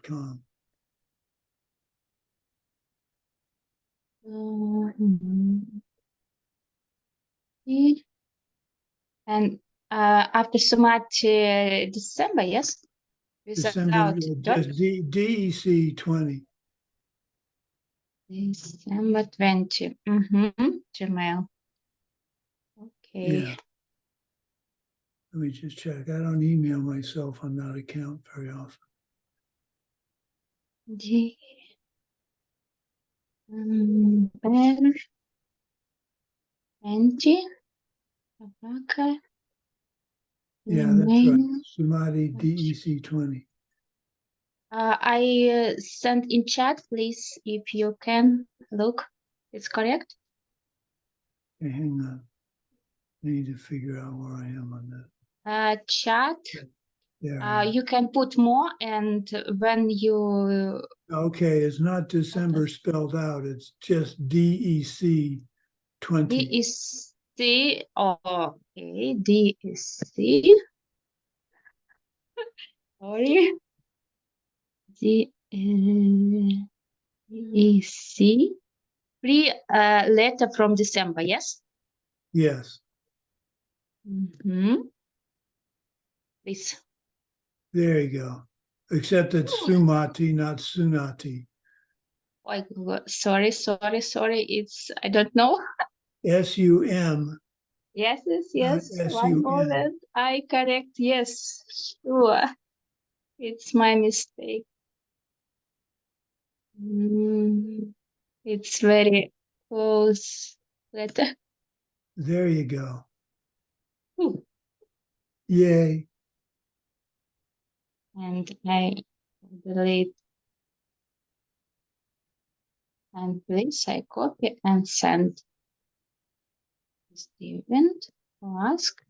com. And after Sumati December, yes? December, Without dot? just DEC 20. December 20. Gmail. Okay. Yeah. Let me just check. I don't email myself on that account very often. D. Ben. Benji. Tabaka. Yeah, that's right. Sumati DEC 20. I sent in chat, please, if you can look. It's correct? Okay, hang on. I need to figure out where I am on that. Chat. There. You can put more, and when you... Okay, it's not December spelled out. It's just DEC 20. DEC. Okay, DEC. Sorry. DEC. Free letter from December, yes? Yes. Please. There you go. Except it's Sumati, not Sunati. Oh, sorry. It's, I don't know. SUM. Yes. One SUN. moment. I correct. Yes, sure. It's my mistake. It's very close letter. There you go. Ooh. Yay. And I delete. And please, I copy and send. Steven ask.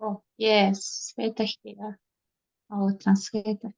Oh, yes, Sveta here. Our translator.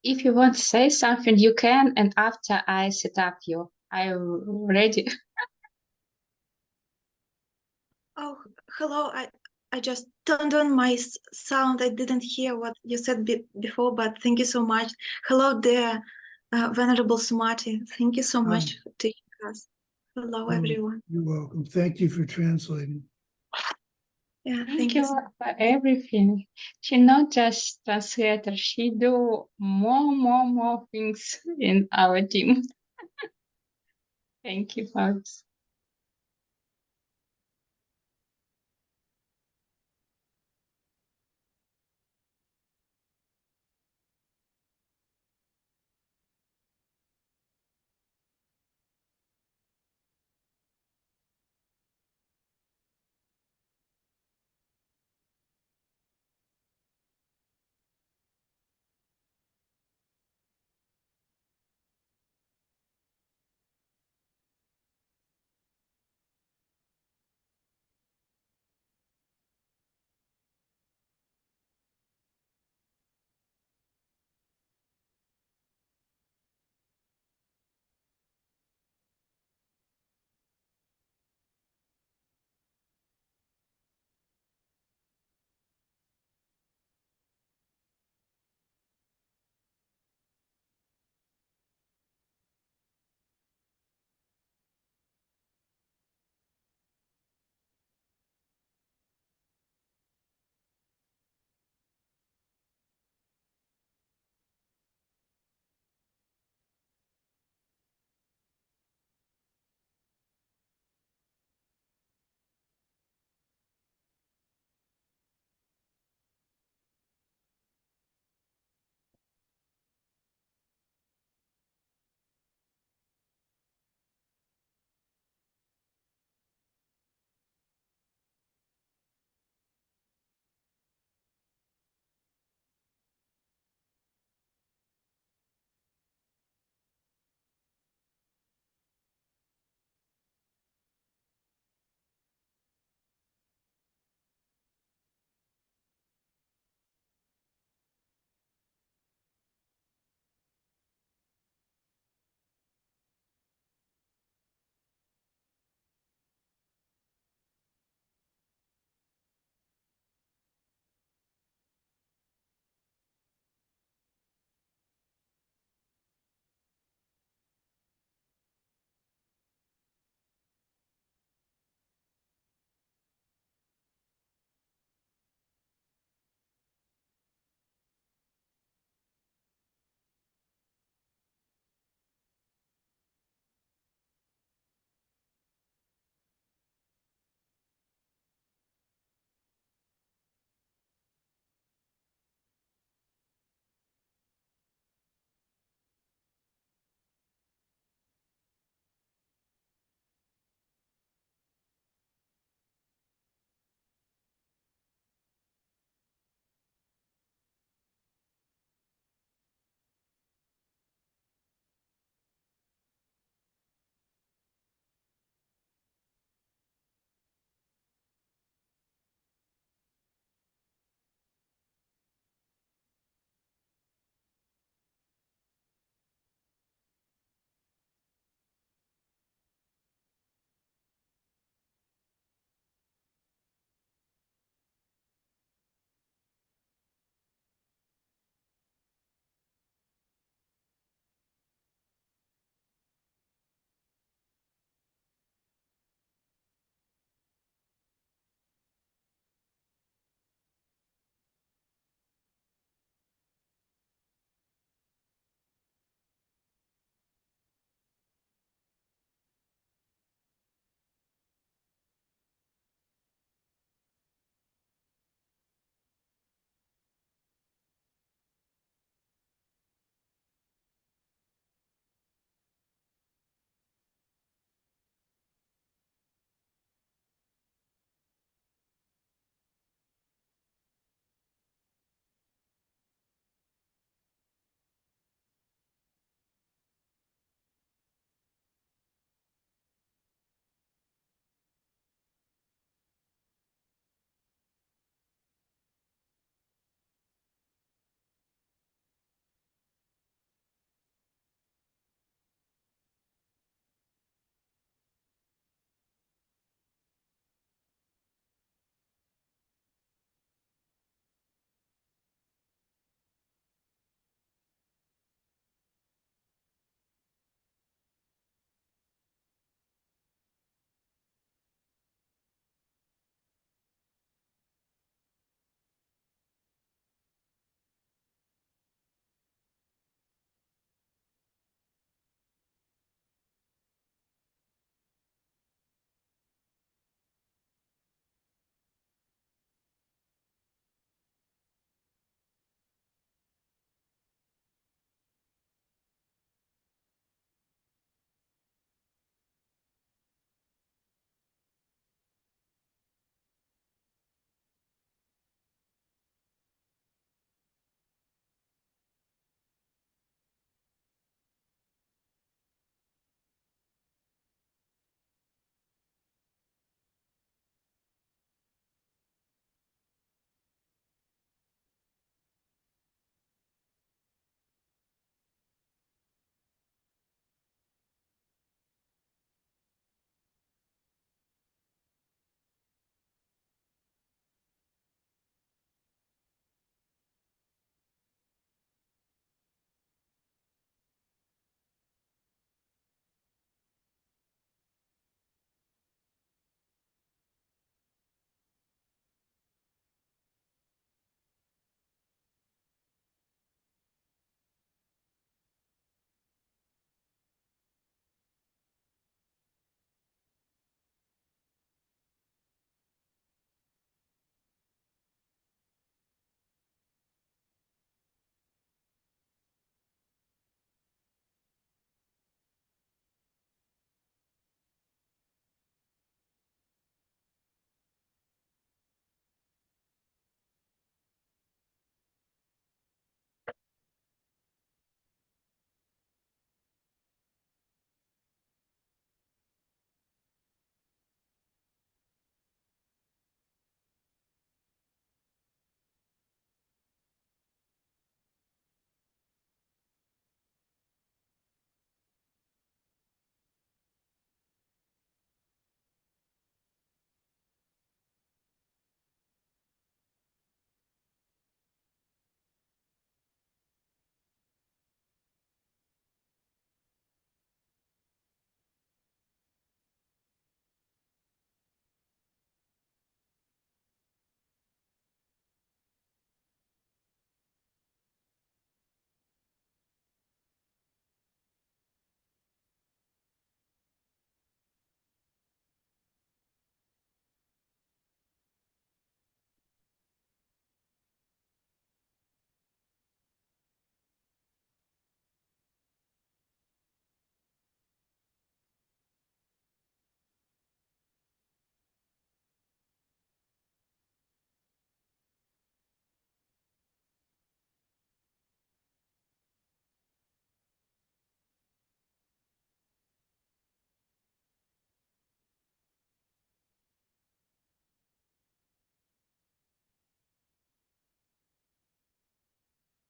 If you want to say something, you can, and after I set up you, I'm ready. Oh, hello. I just turned on my sound. I didn't hear what you said before, but thank you so much. Hello there, Venerable Sumati. Thank you so much for teaching us. Hello, everyone. You're welcome. Thank you for translating. Yeah, Thank you for everything. She not just translator, she do more things in our team. Thank you, folks.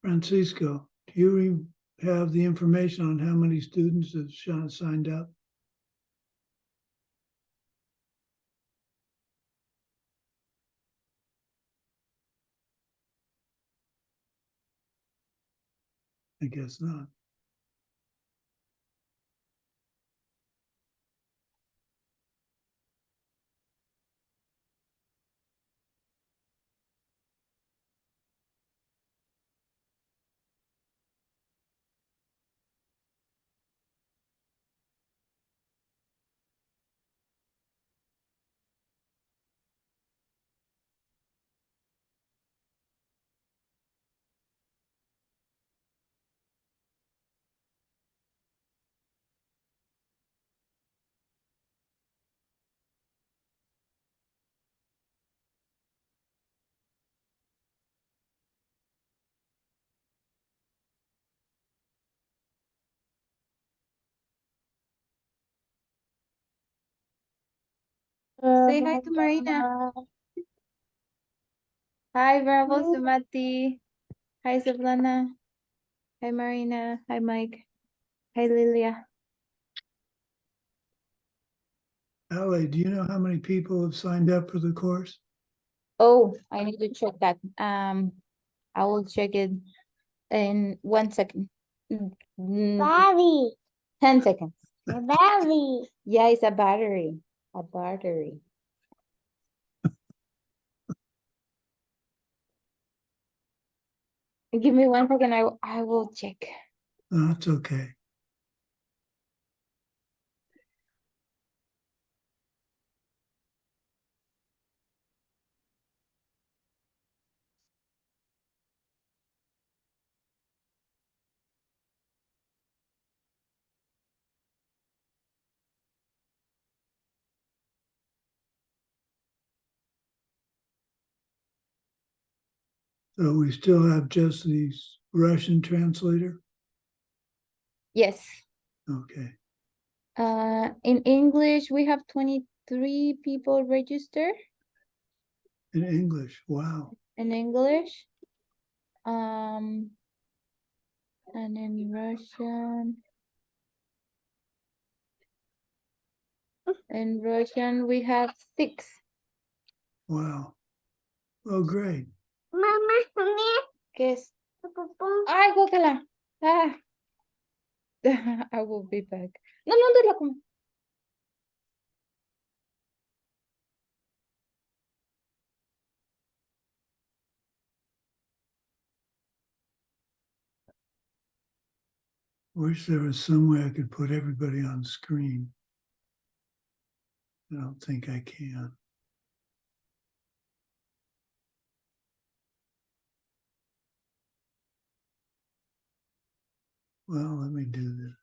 Francisco, do you have the information on how many students have signed up? I guess not. Say hi to Marina. Hi, Venerable Sumati. Hi, Sablana. Hi, Marina. Hi, Mike. Hi, Lilia. Ale, do you know how many people have signed up for the course? Oh, I need to check that. I will check it in 1 second. Battery. 10 seconds. A battery. Yeah, it's a battery. A battery. Give me 1 second. I will check. No, it's okay. So we still have just the Russian translator? Yes. Okay. In English, we have 23 people registered. In English, wow. In English. And in Russian. In Russian, we have 6. Wow. Oh, great. ¿Qué es? Ay, guácala. Ah. I will be back. No, no, te lo como. Wish there was some way I could put everybody on screen. I don't think I can. Well, let me do this.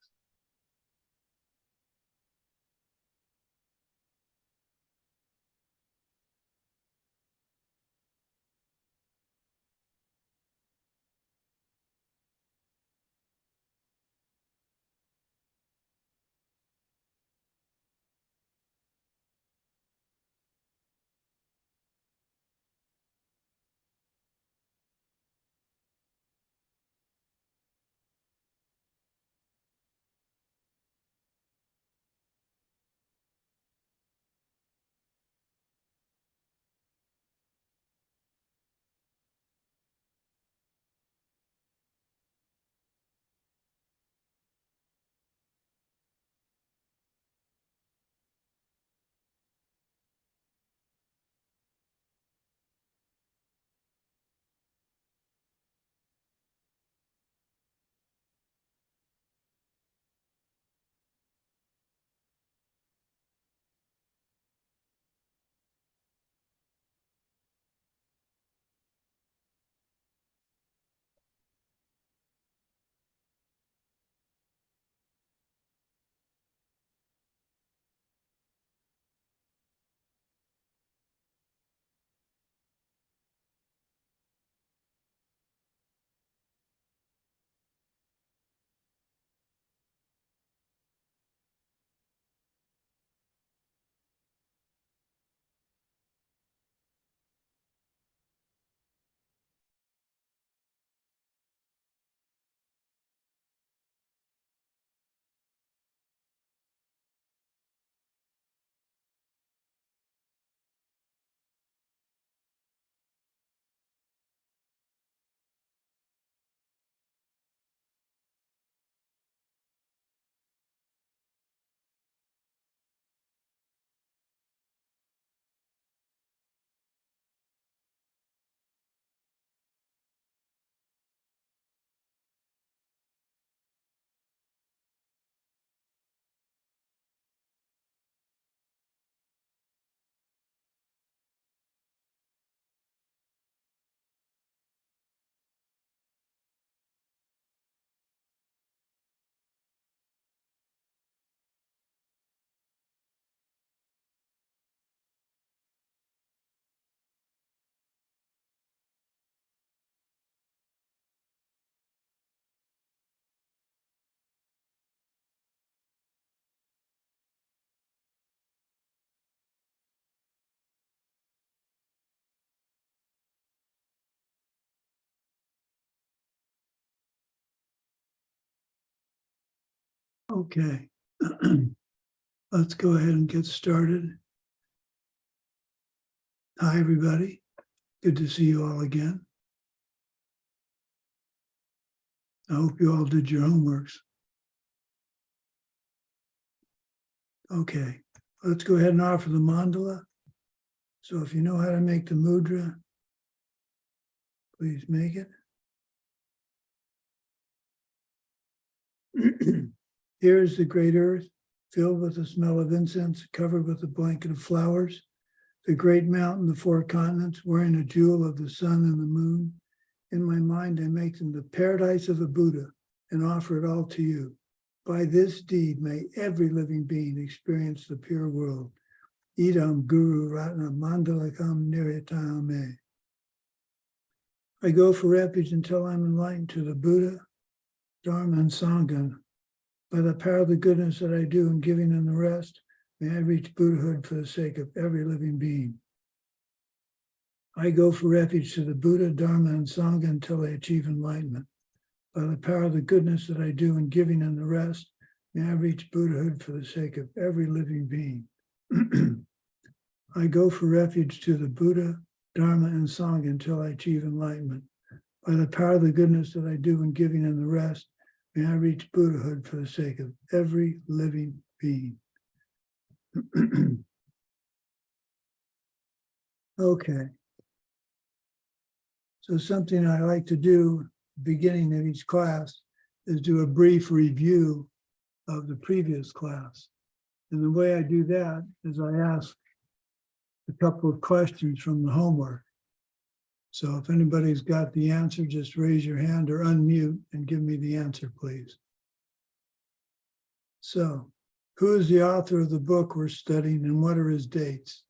Okay. Let's go ahead and get started. Hi, everybody. Good to see you all again. I hope you all did your homeworks. Okay, let's go ahead and offer the mandala. So if you know how to make the mudra, please make it. Here is the great earth, filled with the smell of incense, covered with a blanket of flowers. The great mountain, the four continents, wearing a jewel of the sun and the moon. In my mind, I make them the paradise of the Buddha and offer it all to you. By this deed, may every living being experience the pure world. Idam Guru Ratna Mandalakam Niryatame. I go for refuge until I'm enlightened to the Buddha, Dharma, and Sangha. By the power of the goodness that I do in giving them the rest, may I reach Buddhahood for the sake of every living being. I go for refuge to the Buddha, Dharma, and Sangha until I achieve enlightenment. By the power of the goodness that I do in giving them the rest, may I reach Buddhahood for the sake of every living being. I go for refuge to the Buddha, Dharma, and Sangha until I achieve enlightenment. By the power of the goodness that I do in giving them the rest, may I reach Buddhahood for the sake of every living being. Okay. So something I like to do beginning of each class is do a brief review of the previous class. And the way I do that is I ask a couple of questions from the homework. So if anybody's got the answer, just raise your hand or unmute and give me the answer, please. So, who is the author of the book we're studying and what are his dates?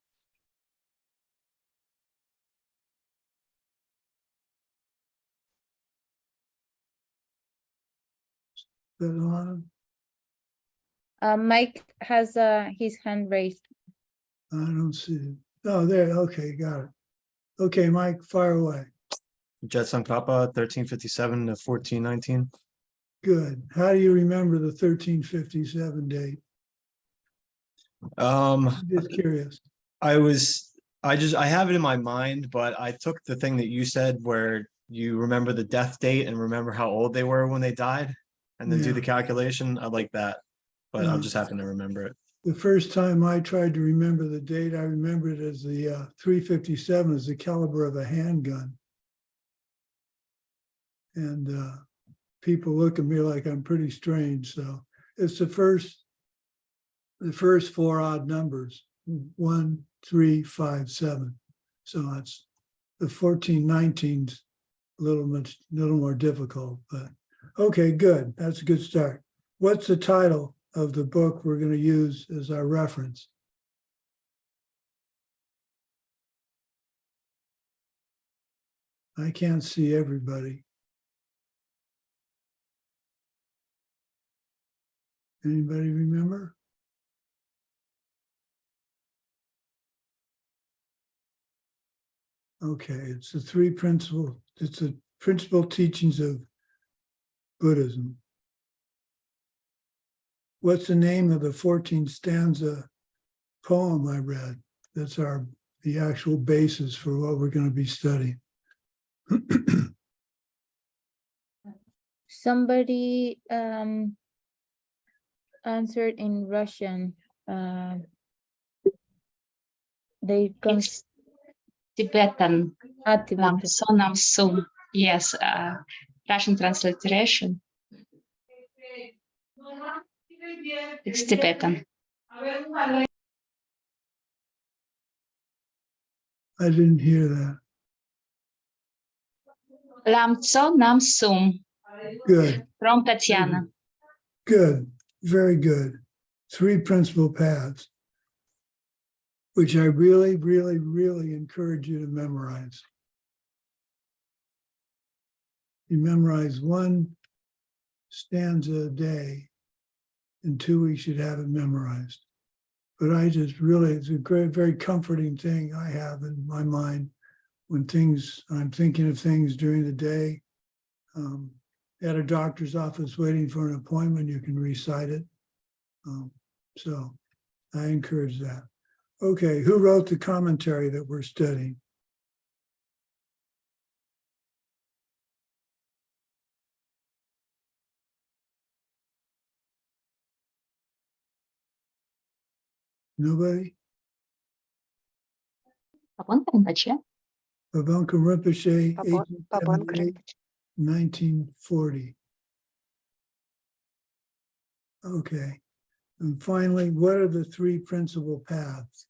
Is that on? Mike has his hand raised. I don't see it. Oh, there. Okay, got it. Okay, Mike, fire away. Jetson Kappa, 1357 to 1419. Good. How do you remember the 1357 date? Just curious. I have it in my mind, but I took the thing that you said where you remember the death date and remember how old they were when they died and then do Yeah. the calculation. I like that, but Yeah. I'm just happen to remember it. The first time I tried to remember the date, I remember it as the 357 is the caliber of a handgun. And people look at me like I'm pretty strange. So it's the first four odd numbers, 1, 3, 5, 7. So that's the 1419's a little more difficult, but okay, good. That's a good start. What's the title of the book we're going to use as our reference? I can't see everybody. Anybody remember? Okay, it's the principal teachings of Buddhism. What's the name of the 14 stanza poem I read? That's the actual basis for what we're going to be studying. Somebody answered in Russian. They come It's Tibetan. Tibetan. Nam Sum. Yes, Russian transliteration. It's Tibetan. I didn't hear that. Lamtso Nam Sum Good, from Tatiana. good, very good. 3 principal paths, which I really, really, really encourage you to memorize. You memorize 1 stanza a day. In 2 weeks, you'd have it memorized. But it's a great, very comforting thing I have in my mind when I'm thinking of things during the day. At a doctor's office waiting for an appointment, you can recite it. So I encourage that. Okay, who wrote the commentary that we're studying? Nobody? Папон Rinpoche. Pavanka Rinpoche, Папон 1878, 1940. Okay. And finally, what are the three principal paths?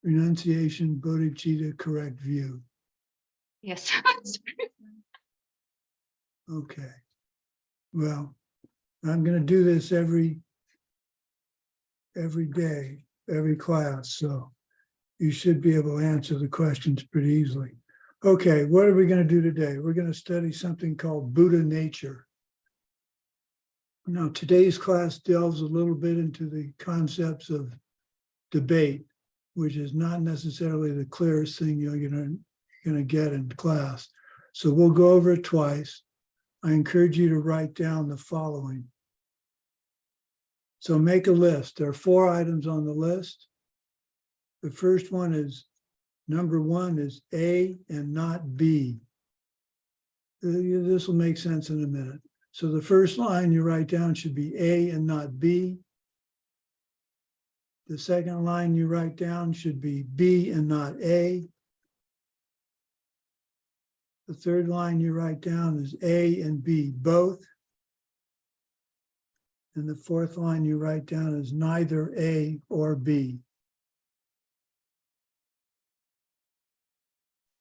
Renunciation, bodhicitta, correct view. Yes. Okay. Well, I'm going to do this every day, every class. So you should be able to answer the questions pretty easily. Okay, what are we going to do today? We're going to study something called Buddha nature. Now, today's class delves a little bit into the concepts of debate, which is not necessarily the clearest thing you're going to get in class. So we'll go over it twice. I encourage you to write down the following. So make a list. There are 4 items on the list. The first one is, number 1 is A and not B. This will make sense in a minute. So the first line you write down should be A and not B. The second line you write down should be B and not A. The third line you write down is A and B both. And the fourth line you write down is neither A or B.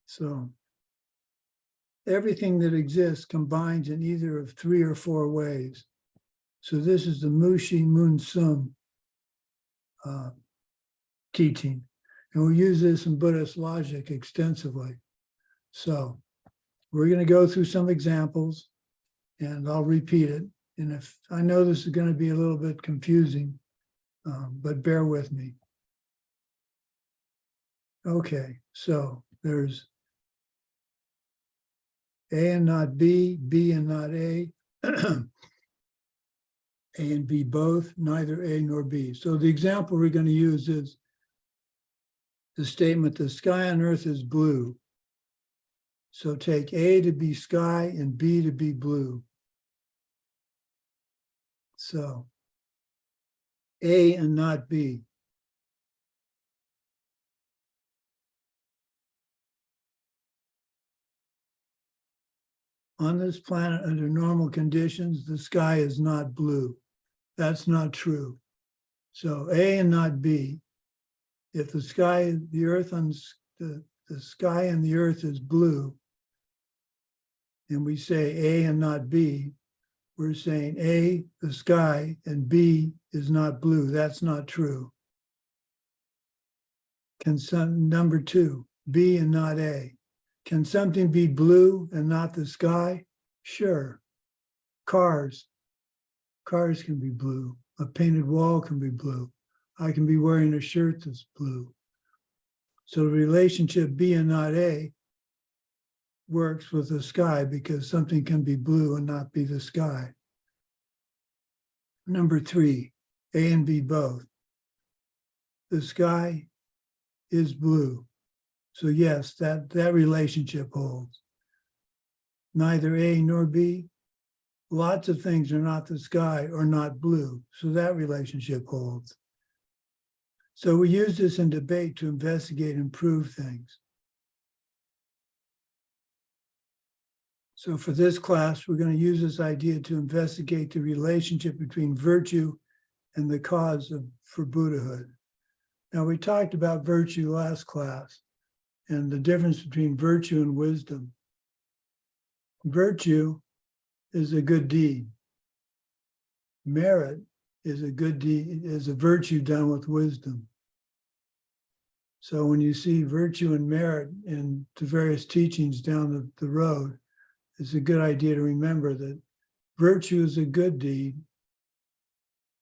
So everything that exists combines in either of 3 or 4 ways. So this is the Mushi Mun Sum teaching. And we use this in Buddhist logic extensively. So we're going to go through some examples and I'll repeat it. And if I know this is going to be a little bit confusing, but bear with me. Okay, so there's A and not B, B and not A, A and B both, neither A nor B. So the example we're going to use is the statement, the sky on earth is blue. So take A to be sky and B to be blue. So A and not B. On this planet, under normal conditions, the sky is not blue. That's not true. So A and not B. If the sky, the earth on the sky and the earth is blue, and we say A and not B, we're saying A, the sky, and B is not blue. That's not true. Number 2, B and not A. Can something be blue and not the sky? Sure. Cars can be blue. A painted wall can be blue. I can be wearing a shirt that's blue. So the relationship B and not A works with the sky because something can be blue and not be the sky. Number 3, A and B both. The sky is blue. So yes, that relationship holds. Neither A nor B. Lots of things are not the sky or not blue. So that relationship holds. So we use this in debate to investigate and prove things. So for this class, we're going to use this idea to investigate the relationship between virtue and the cause for Buddhahood. Now, we talked about virtue last class and the difference between virtue and wisdom. Virtue is a good deed. Merit is a good deed, is a virtue done with wisdom. So when you see virtue and merit in the various teachings down the road, it's a good idea to remember that virtue is a good deed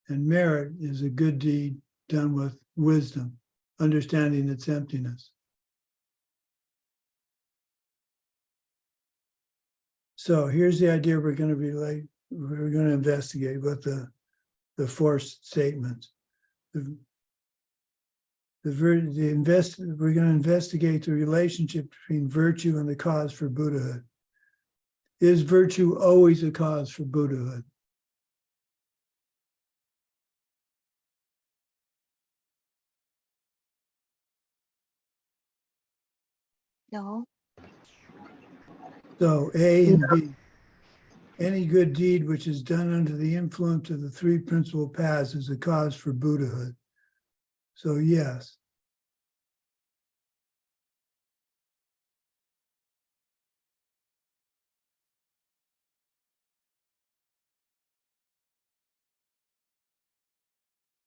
and merit is a good deed done with wisdom, understanding its emptiness. So here's the idea we're going to investigate with the four statements. We're going to investigate the relationship between virtue and the cause for Buddhahood. Is virtue always a cause for Buddhahood? No. So A and B. Any good deed which is done under the influence of the three principal paths is a cause for Buddhahood. So yes.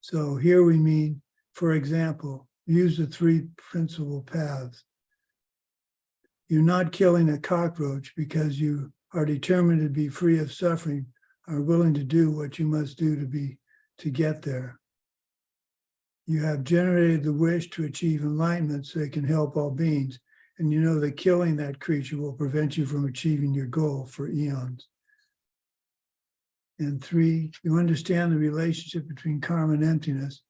So here we mean, for example, use the three principal paths. You're not killing a cockroach because you are determined to be free of suffering, are willing to do what you must do to get there. You have generated the wish to achieve enlightenment so it can help all beings, and you know that killing that creature will prevent you from achieving your goal for eons. And three, you understand the relationship between karma and emptiness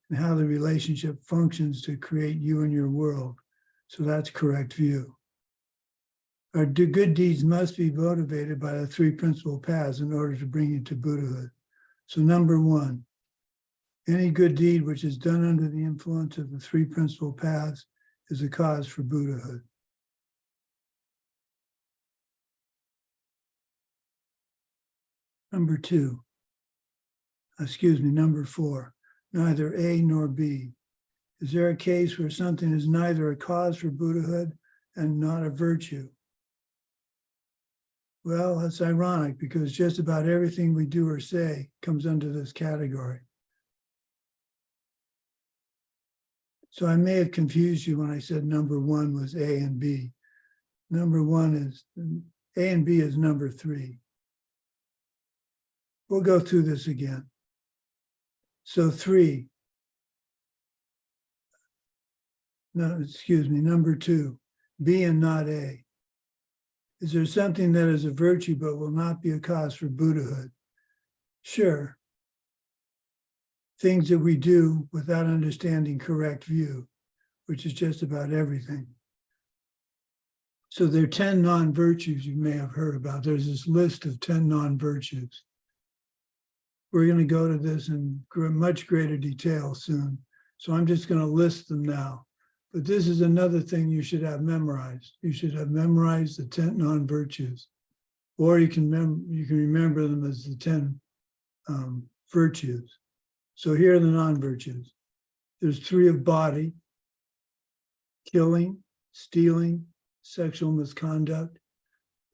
and how the relationship functions to create you and your world. So that's correct view. Our good deeds must be motivated by the three principal paths in order to bring you to Buddhahood. So number one, any good deed which is done under the influence of the three principal paths is a cause for Buddhahood. Number four, neither A nor B. Is there a case where something is neither a cause for Buddhahood and not a virtue? Well, that's ironic because just about everything we do or say comes under this category. So I may have confused you when I said number one was A and B. Number one is, A and B is number three. We'll go through this again. So number two, B and not A. Is there something that is a virtue but will not be a cause for Buddhahood? Sure. Things that we do without understanding correct view, which is just about everything. So there are 10 non-virtues you may have heard about. There's this list of 10 non-virtues. We're going to go to this in much greater detail soon. So I'm just going to list them now. But this is another thing you should have memorized. You should have memorized the 10 non-virtues, or you can remember them as the 10 virtues. So here are the non-virtues. There's 3 of body: killing, stealing, sexual misconduct.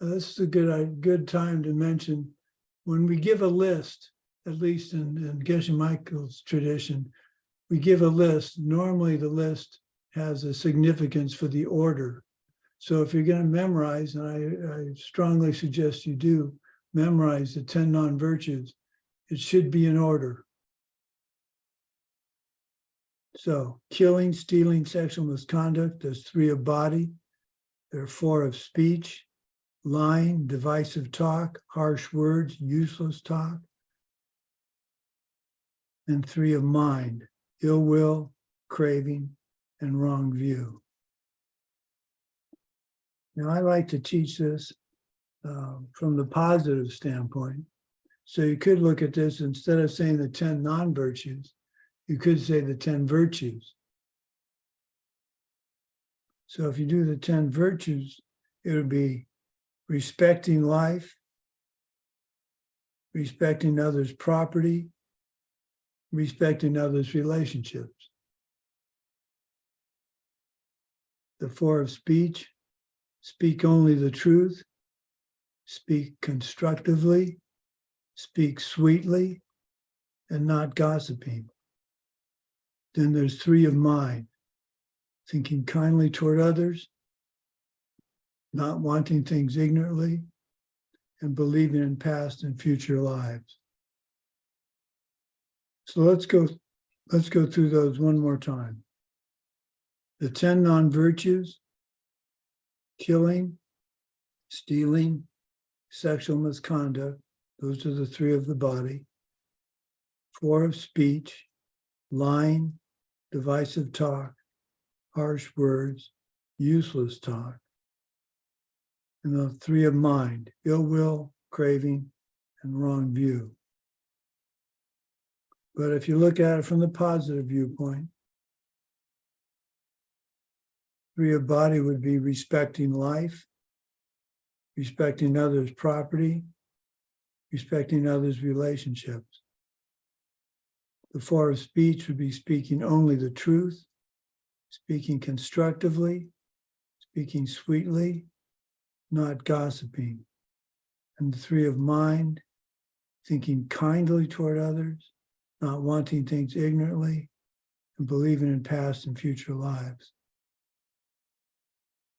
This is a good time to mention when we give a list, at least in Geshe Michael's tradition, we give a list. Normally the list has a significance for the order. So if you're going to memorize, and I strongly suggest you do memorize the 10 non-virtues, it should be in order. So killing, stealing, sexual misconduct, there's 3 of body. There are 4 of speech: lying, divisive talk, harsh words, useless talk. And 3 of mind: ill will, craving, and wrong view. Now, I like to teach this from the positive standpoint. So you could look at this, instead of saying the 10 non-virtues, you could say the 10 virtues. So if you do the 10 virtues, it would be respecting life, respecting others' property, respecting others' relationships. The 4 of speech: speak only the truth, speak constructively, speak sweetly, and not gossiping. Then there's 3 of mind: thinking kindly toward others, not wanting things ignorantly, and believing in past and future lives. So let's go through those one more time. The 10 non-virtues: killing, stealing, sexual misconduct. Those are the 3 of the body. 4 of speech, lying, divisive talk, harsh words, useless talk. And the 3 of mind, ill will, craving, and wrong view. But if you look at it from the positive viewpoint, 3 of body would be respecting life, respecting others' property, respecting others' relationships. The 4 of speech would be speaking only the truth, speaking constructively, speaking sweetly, not gossiping. And the 3 of mind, thinking kindly toward others, not wanting things ignorantly, and believing in past and future lives.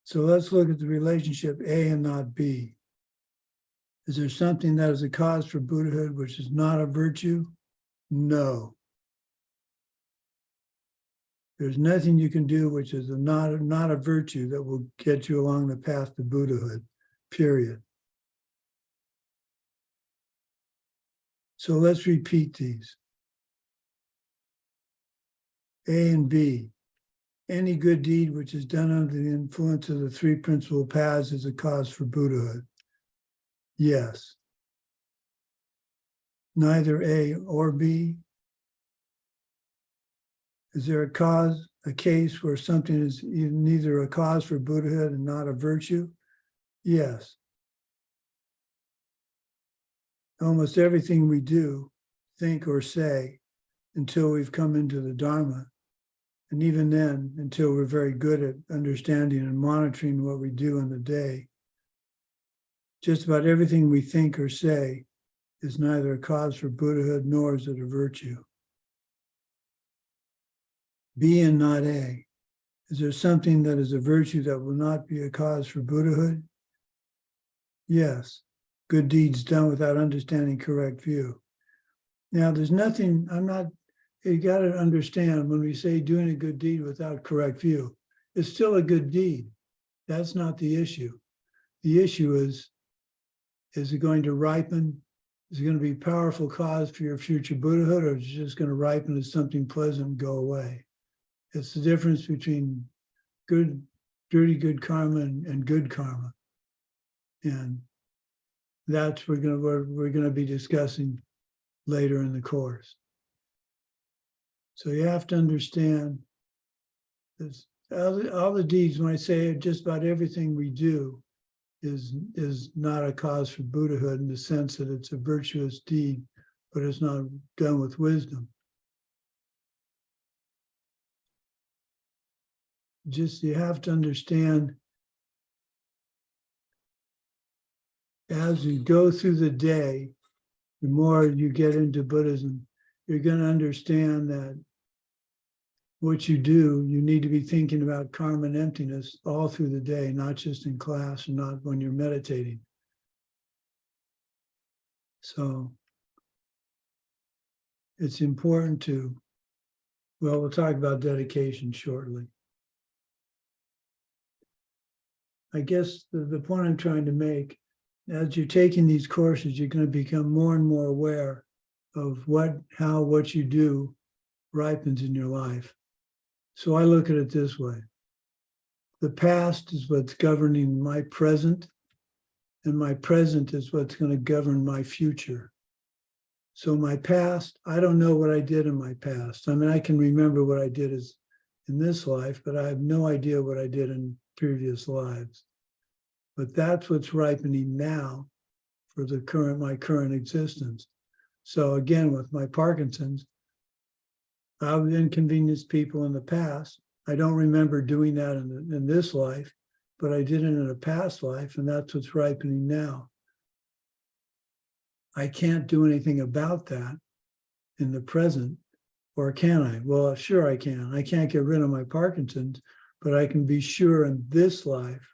So let's look at the relationship A and not B. Is there something that is a cause for Buddhahood which is not a virtue? No. There's nothing you can do which is not a virtue that will get you along the path to Buddhahood, period. So let's repeat these. A and B. Any good deed which is done under the influence of the 3 principal paths is a cause for Buddhahood. Yes. Neither A or B. Is there a case where something is neither a cause for Buddhahood and not a virtue? Yes. Almost everything we do, think, or say until we've come into the Dharma, and even then, until we're very good at understanding and monitoring what we do in the day, just about everything we think or say is neither a cause for Buddhahood nor is it a virtue. B and not A. Is there something that is a virtue that will not be a cause for Buddhahood? Yes. Good deeds done without understanding correct view. Now, there's nothing, you got to understand when we say doing a good deed without correct view, it's still a good deed. That's not the issue. The issue is it going to ripen? Is it going to be a powerful cause for your future Buddhahood, or is it just going to ripen as something pleasant and go away? It's the difference between dirty good karma and good karma. And that's what we're going to be discussing later in the course. So you have to understand this, all the deeds, when I say just about everything we do is not a cause for Buddhahood in the sense that it's a virtuous deed, but it's not done with wisdom. Just you have to understand as you go through the day, the more you get into Buddhism, you're going to understand that what you do, you need to be thinking about karma and emptiness all through the day, not just in class and not when you're meditating. So it's important to, well, we'll talk about dedication shortly. I guess the point I'm trying to make, as you're taking these courses, you're going to become more and more aware of how what you do ripens in your life. So I look at it this way. The past is what's governing my present, and my present is what's going to govern my future. So my past, I don't know what I did in my past. I mean, I can remember what I did in this life, but I have no idea what I did in previous lives. But that's what's ripening now for my current existence. So again, with my Parkinson's, I've inconvenienced people in the past. I don't remember doing that in this life, but I did it in a past life, and that's what's ripening now. I can't do anything about that in the present, or can I? Well, sure I can. I can't get rid of my Parkinson's, but I can be sure in this life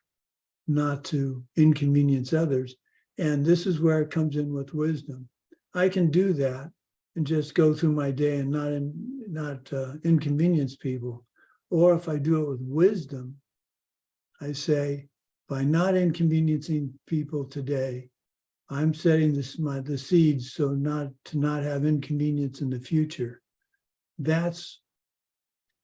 not to inconvenience others. And this is where it comes in with wisdom. I can do that and just go through my day and not inconvenience people. Or if I do it with wisdom, I say, by not inconveniencing people today, I'm setting the seeds so to not have inconvenience in the future. That's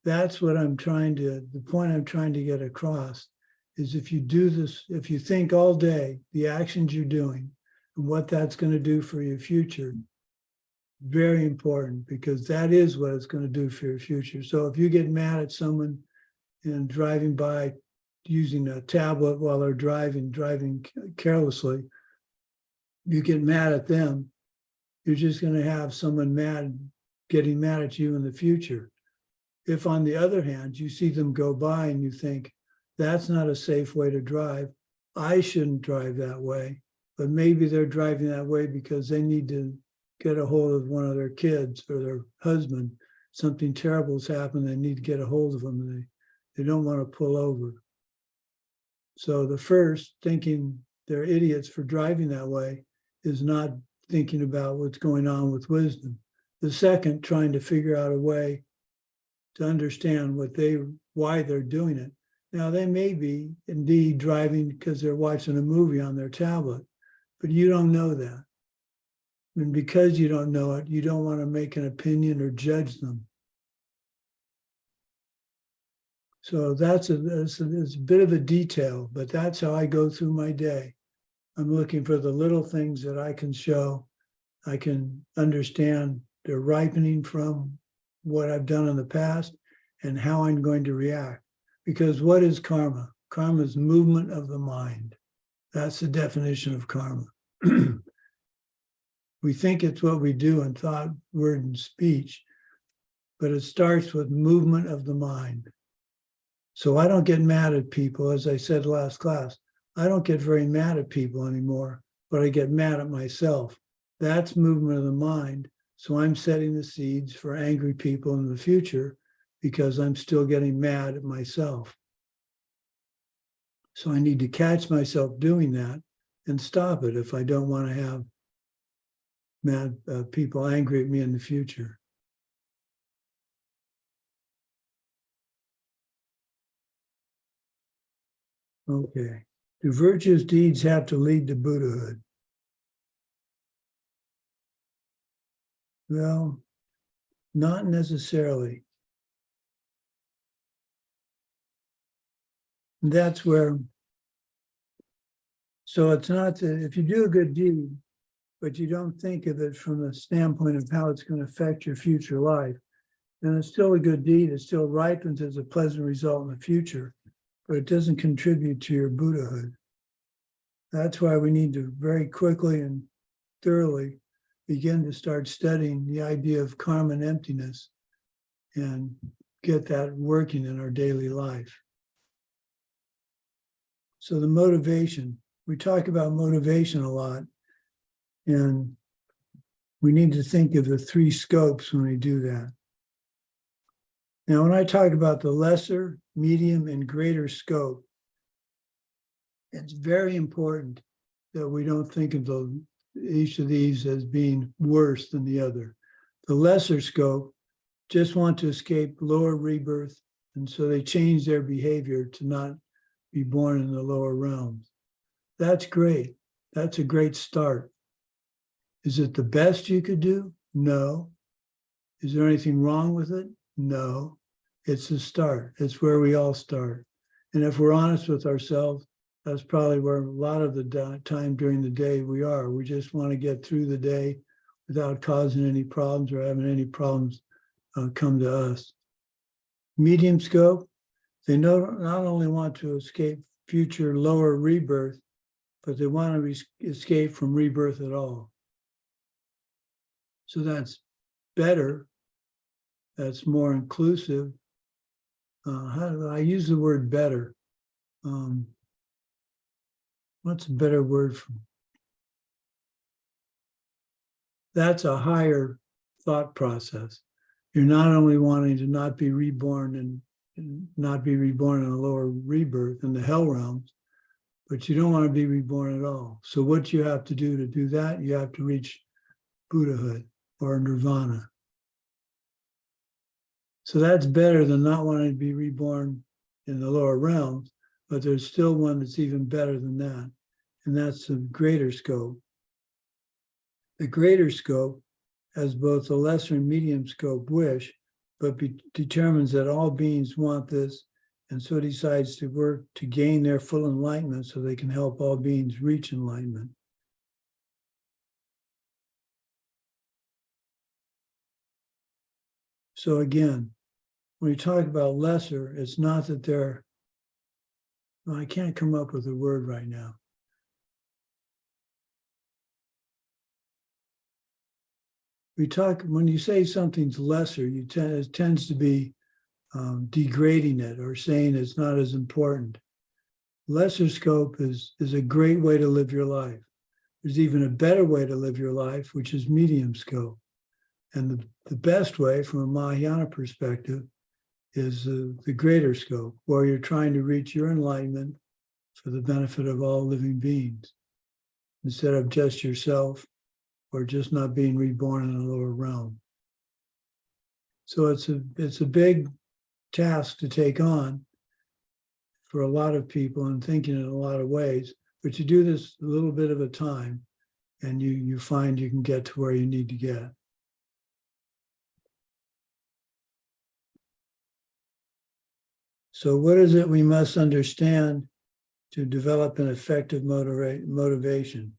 what the point I'm trying to get across is if you do this, if you think all day, the actions you're doing and what that's going to do for your future, very important, because that is what it's going to do for your future. So if you get mad at someone and driving by using a tablet while they're driving carelessly, you get mad at them, you're just going to have someone getting mad at you in the future. If, on the other hand, you see them go by and you think, that's not a safe way to drive, I shouldn't drive that way, but maybe they're driving that way because they need to get a hold of one of their kids or their husband. Something terrible has happened, they need to get a hold of them, and they don't want to pull over. So the first, thinking they're idiots for driving that way, is not thinking about what's going on with wisdom. The second, trying to figure out a way to understand why they're doing it. Now, they may be indeed driving because they're watching a movie on their tablet, but you don't know that. And because you don't know it, you don't want to make an opinion or judge them. So it's a bit of a detail, but that's how I go through my day. I'm looking for the little things that I can show. I can understand they're ripening from what I've done in the past and how I'm going to react. Because what is karma? Karma is movement of the mind. That's the definition of karma. We think it's what we do in thought, word, and speech, but it starts with movement of the mind. So I don't get mad at people, as I said last class. I don't get very mad at people anymore, but I get mad at myself. That's movement of the mind. So I'm setting the seeds for angry people in the future because I'm still getting mad at myself. So I need to catch myself doing that and stop it if I don't want to have mad people angry at me in the future. Okay. Do virtuous deeds have to lead to Buddhahood? Well, not necessarily. And that's where, so it's not that if you do a good deed, but you don't think of it from the standpoint of how it's going to affect your future life, then it's still a good deed. It still ripens as a pleasant result in the future, but it doesn't contribute to your Buddhahood. That's why we need to very quickly and thoroughly begin to start studying the idea of karma and emptiness and get that working in our daily life. So the motivation, we talk about motivation a lot, and we need to think of the three scopes when we do that. Now, when I talk about the lesser, medium, and greater scope, it's very important that we don't think of each of these as being worse than the other. The lesser scope just want to escape lower rebirth, and so they change their behavior to not be born in the lower realms. That's great. That's a great start. Is it the best you could do? No. Is there anything wrong with it? No. It's a start. It's where we all start. And if we're honest with ourselves, that's probably where a lot of the time during the day we are. We just want to get through the day without causing any problems or having any problems come to us. Medium scope, they not only want to escape future lower rebirth, but they want to escape from rebirth at all. So that's better. That's more inclusive. How do I use the word better? What's a better word for? That's a higher thought process. You're not only wanting to not be reborn and not be reborn in a lower rebirth in the hell realms, but you don't want to be reborn at all. So what you have to do that, you have to reach Buddhahood or nirvana. So that's better than not wanting to be reborn in the lower realms, but there's still one that's even better than that. And that's the greater scope. The greater scope has both the lesser and medium scope wish, but determines that all beings want this, and so decides to work to gain their full enlightenment so they can help all beings reach enlightenment. So again, when we talk about lesser, it's not that they're, well, I can't come up with a word right now. We talk, when you say something's lesser, it tends to be degrading it or saying it's not as important. Lesser scope is a great way to live your life. There's even a better way to live your life, which is medium scope. And the best way from a Mahayana perspective is the greater scope, where you're trying to reach your enlightenment for the benefit of all living beings, instead of just yourself or just not being reborn in a lower realm. So it's a big task to take on for a lot of people and thinking in a lot of ways, but you do this a little bit at a time and you find you can get to where you need to get. So what is it we must understand to develop an effective motivation?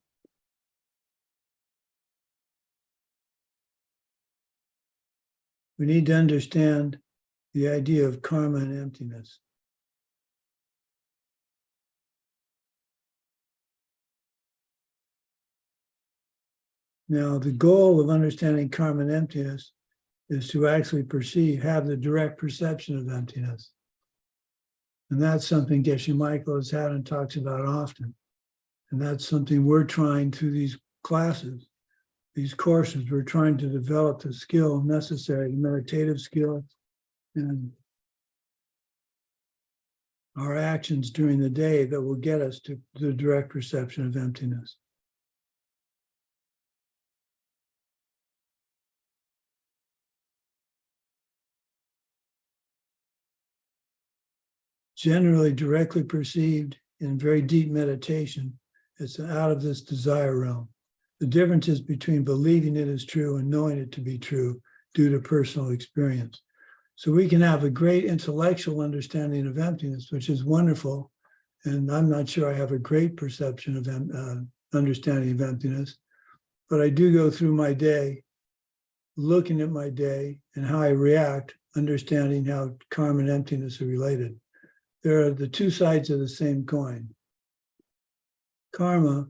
We need to understand the idea of karma and emptiness. Now, the goal of understanding karma and emptiness is to actually have the direct perception of emptiness. And that's something Geshe Michael has had and talks about often. And that's something we're trying through these classes, these courses. We're trying to develop the skill necessary, meditative skill, and our actions during the day that will get us to the direct perception of emptiness. Generally directly perceived in very deep meditation, it's out of this desire realm. The difference is between believing it is true and knowing it to be true due to personal experience. So we can have a great intellectual understanding of emptiness, which is wonderful. And I'm not sure I have a great perception of understanding of emptiness, but I do go through my day, looking at my day and how I react, understanding how karma and emptiness are related. They're the two sides of the same coin. Karma,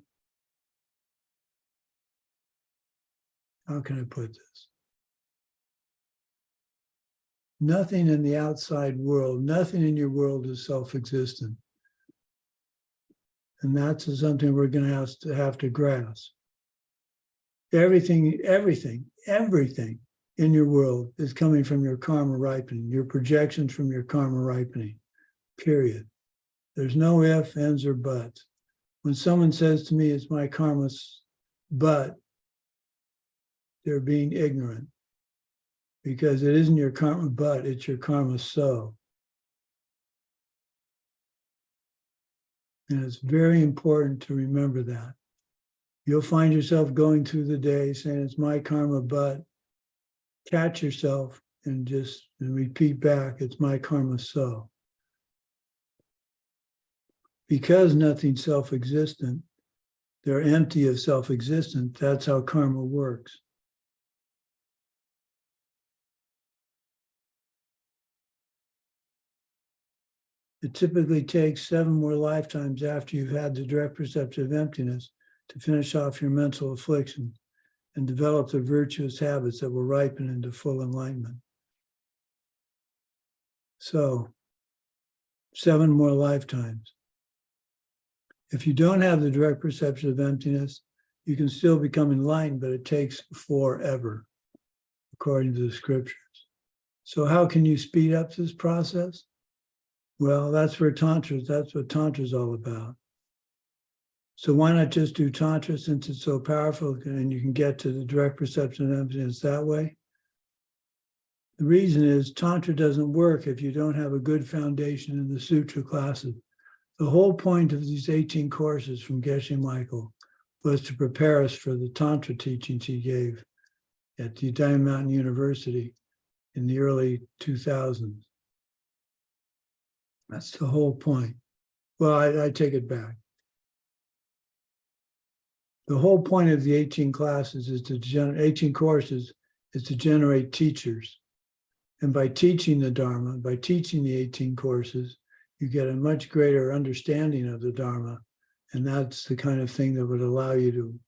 how can I put this? Nothing in the outside world, nothing in your world is self-existent. And that's something we're going to have to grasp. Everything in your world is coming from your karma ripening, your projections from your karma ripening, period. There's no ifs, ands, or buts. When someone says to me, it's my karma's but, they're being ignorant. Because it isn't your karma but, it's your karma so. And it's very important to remember that. You'll find yourself going through the day saying, it's my karma but. Catch yourself and repeat back, it's my karma so. Because nothing's self-existent, they're empty of self-existence. That's how karma works. It typically takes 7 more lifetimes after you've had the direct perception of emptiness to finish off your mental affliction and develop the virtuous habits that will ripen into full enlightenment. So, 7 more lifetimes. If you don't have the direct perception of emptiness, you can still become enlightened, but it takes forever, according to the scriptures. So how can you speed up this process? Well, that's what Tantra is all about. So why not just do Tantra since it's so powerful and you can get to the direct perception of emptiness that way? The reason is Tantra doesn't work if you don't have a good foundation in the Sutra classes. The whole point of these 18 courses from Geshe Michael was to prepare us for the Tantra teachings he gave at the Diamond Mountain University in the early 2000s. That's the whole point. Well, I take it back. The whole point of the 18 classes is to 18 courses is to generate teachers. And by teaching the Dharma, by teaching the 18 courses, you get a much greater understanding of the Dharma. And that's the kind of thing that would allow you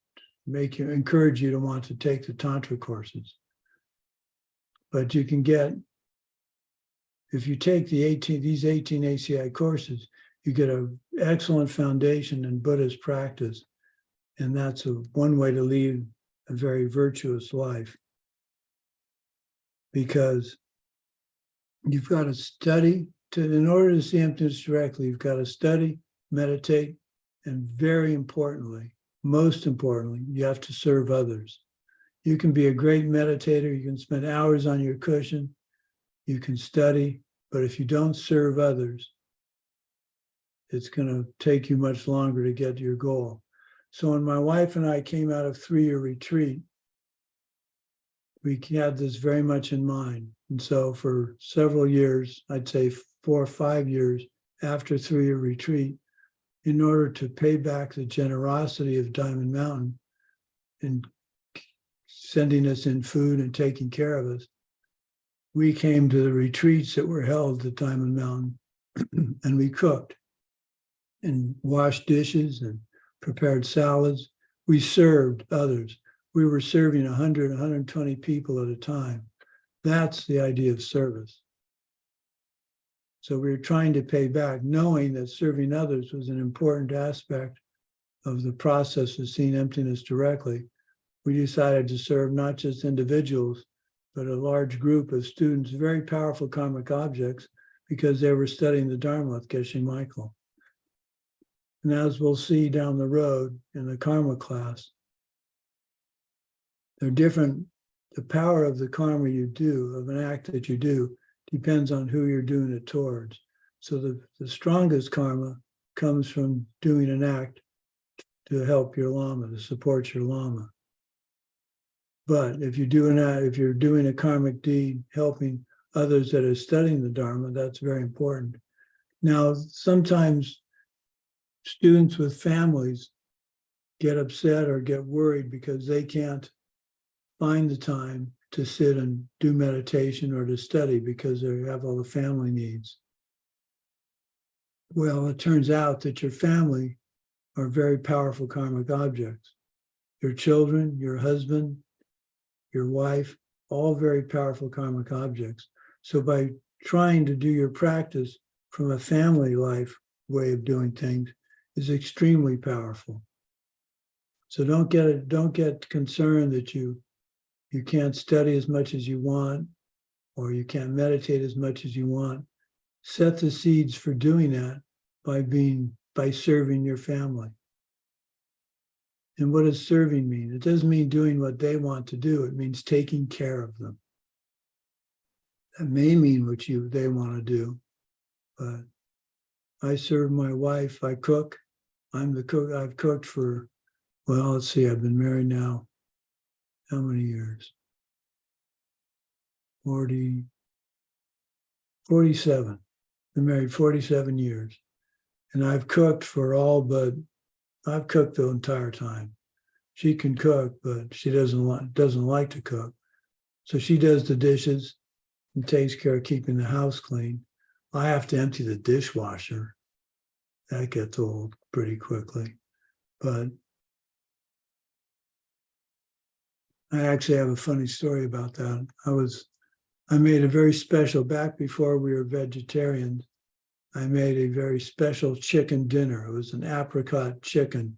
to encourage you to want to take the Tantra courses. But you can get, if you take these 18 ACI courses, you get an excellent foundation in Buddhist practice. And that's one way to lead a very virtuous life. Because you've got to study, in order to see emptiness directly, you've got to study, meditate, and very importantly, most importantly, you have to serve others. You can be a great meditator, you can spend hours on your cushion, you can study, but if you don't serve others, it's going to take you much longer to get to your goal. So when my wife and I came out of 3-year retreat, we had this very much in mind. And so for several years, I'd say 4 or 5 years after 3-year retreat, in order to pay back the generosity of Diamond Mountain and sending us in food and taking care of us, we came to the retreats that were held at Diamond Mountain and we cooked and washed dishes and prepared salads. We served others. We were serving 100, 120 people at a time. That's the idea of service. So we were trying to pay back, knowing that serving others was an important aspect of the process of seeing emptiness directly. We decided to serve not just individuals, but a large group of students, very powerful karmic objects, because they were studying the Dharma with Geshe Michael. And as we'll see down the road in the karma class, they're different. The power of the karma you do, of an act that you do, depends on who you're doing it towards. So the strongest karma comes from doing an act to help your Lama, to support your Lama. But if you're doing a karmic deed, helping others that are studying the Dharma, that's very important. Now, sometimes students with families get upset or get worried because they can't find the time to sit and do meditation or to study because they have all the family needs. Well, it turns out that your family are very powerful karmic objects. Your children, your husband, your wife, all very powerful karmic objects. So by trying to do your practice from a family life way of doing things is extremely powerful. So don't get concerned that you can't study as much as you want, or you can't meditate as much as you want. Set the seeds for doing that by serving your family. And what does serving mean? It doesn't mean doing what they want to do. It means taking care of them. That may mean what they want to do, but I serve my wife. I cook. I'm the cook. I've cooked for, well, let's see, I've been married now. How many years? 47. Been married 47 years. And I've cooked I've cooked the entire time. She can cook, but she doesn't like to cook. So she does the dishes and takes care of keeping the house clean. I have to empty the dishwasher. That gets old pretty quickly. But I actually have a funny story about that. I made a very special, back before we were vegetarians, I made a very special chicken dinner. It was an apricot chicken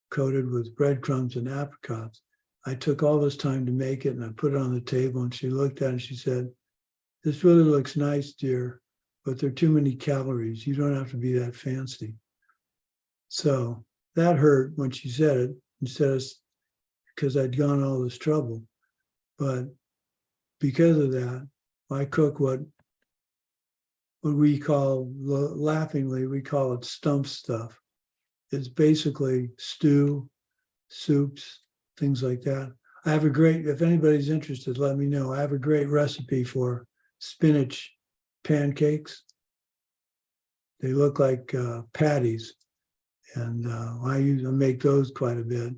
coated with breadcrumbs and apricots. I took all this time to make it and I put it on the table and she looked at it and she said, "This really looks nice, dear, but there are too many calories. You don't have to be that fancy." So that hurt when she said it, because I'd gone all this trouble. But because of that, I cook what we call, laughingly, we call it stump stuff. It's basically stew soups, things like that. I have a great, if anybody's interested, let me know. I have a great recipe for spinach pancakes. They look like patties, and I make those quite a bit.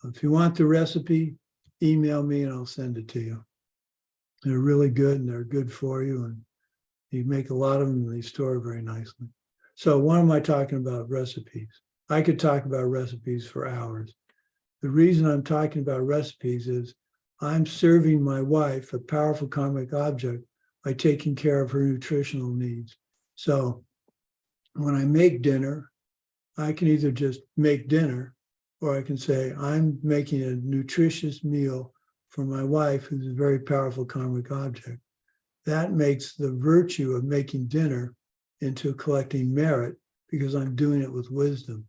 If you want the recipe, email me and I'll send it to you. They're really good and they're good for you, and you make a lot of them and they store very nicely. So why am I talking about recipes? I could talk about recipes for hours. The reason I'm talking about recipes is I'm serving my wife, a powerful karmic object, by taking care of her nutritional needs. So when I make dinner, I can either just make dinner, or I can say, I'm making a nutritious meal for my wife, who's a very powerful karmic object. That makes the virtue of making dinner into collecting merit, because I'm doing it with wisdom.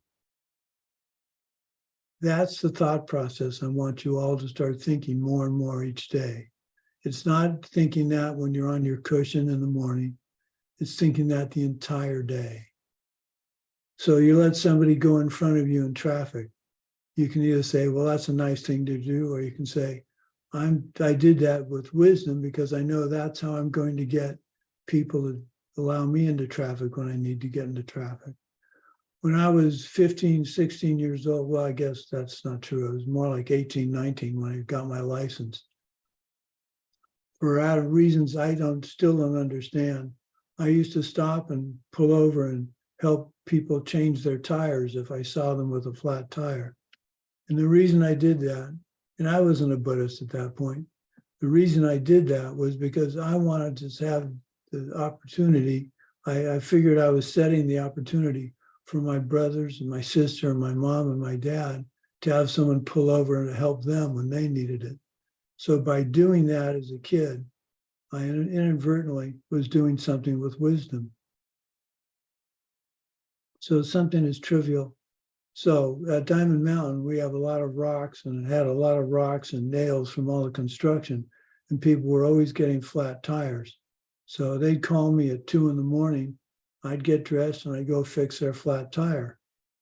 That's the thought process I want you all to start thinking more and more each day. It's not thinking that when you're on your cushion in the morning. It's thinking that the entire day. So you let somebody go in front of you in traffic. You can either say, well, that's a nice thing to do, or you can say, I did that with wisdom because I know that's how I'm going to get people to allow me into traffic when I need to get into traffic. When I was 15, 16 years old, well, I guess that's not true. It was more like 18, 19 when I got my license. For out of reasons I still don't understand, I used to stop and pull over and help people change their tires if I saw them with a flat tire. And the reason I did that, and I wasn't a Buddhist at that point, the reason I did that was because I wanted to have the opportunity. I figured I was setting the opportunity for my brothers and my sister and my mom and my dad to have someone pull over and help them when they needed it. So by doing that as a kid, I inadvertently was doing something with wisdom. So something as trivial. So at Diamond Mountain, we have a lot of rocks, and it had a lot of rocks and nails from all the construction, and people were always getting flat tires. So they'd call me at 2 a.m. I'd get dressed and I'd go fix their flat tire.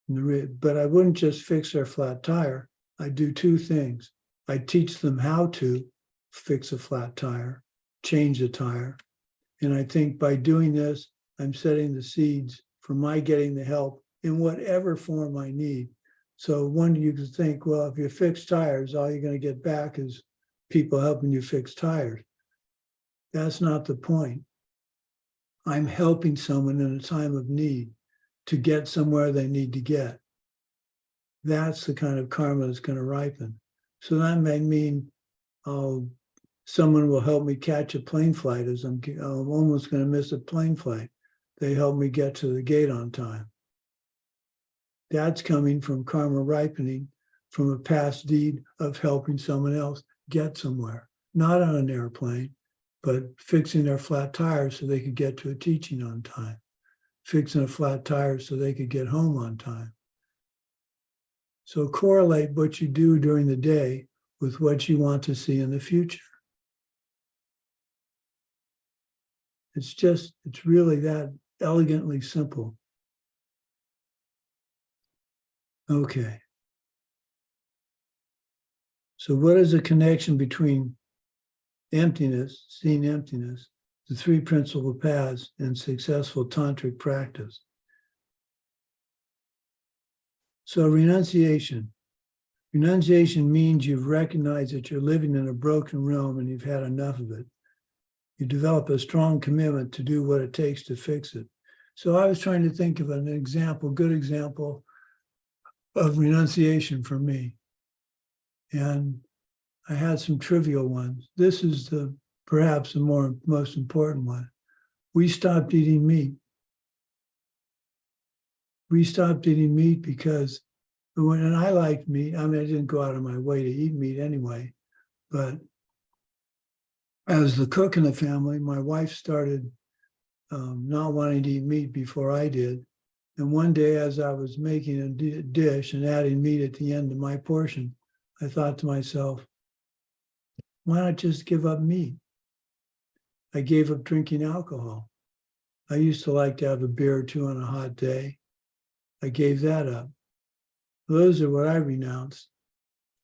But I wouldn't just fix their flat tire. I'd do two things. I'd teach them how to fix a flat tire, change the tire. And I think by doing this, I'm setting the seeds for my getting the help in whatever form I need. So one, you could think, well, if you fix tires, all you're going to get back is people helping you fix tires. That's not the point. I'm helping someone in a time of need to get somewhere they need to get. That's the kind of karma that's going to ripen. So that may mean someone will help me catch a plane flight as I'm almost going to miss a plane flight. They help me get to the gate on time. That's coming from karma ripening from a past deed of helping someone else get somewhere, not on an airplane, but fixing their flat tires so they could get to a teaching on time, fixing a flat tire so they could get home on time. So correlate what you do during the day with what you want to see in the future. It's really that elegantly simple. Okay. So what is the connection between emptiness, seeing emptiness, the three principal paths, and successful tantric practice? So renunciation. Renunciation means you've recognized that you're living in a broken realm and you've had enough of it. You develop a strong commitment to do what it takes to fix it. So I was trying to think of an example, good example of renunciation for me. And I had some trivial ones. This is perhaps the most important one. We stopped eating meat. We stopped eating meat because and I liked meat. I mean, I didn't go out of my way to eat meat anyway, but as the cook in the family, my wife started not wanting to eat meat before I did. And one day, as I was making a dish and adding meat at the end of my portion, I thought to myself, why not just give up meat? I gave up drinking alcohol. I used to like to have a beer or two on a hot day. I gave that up. Those are what I renounced.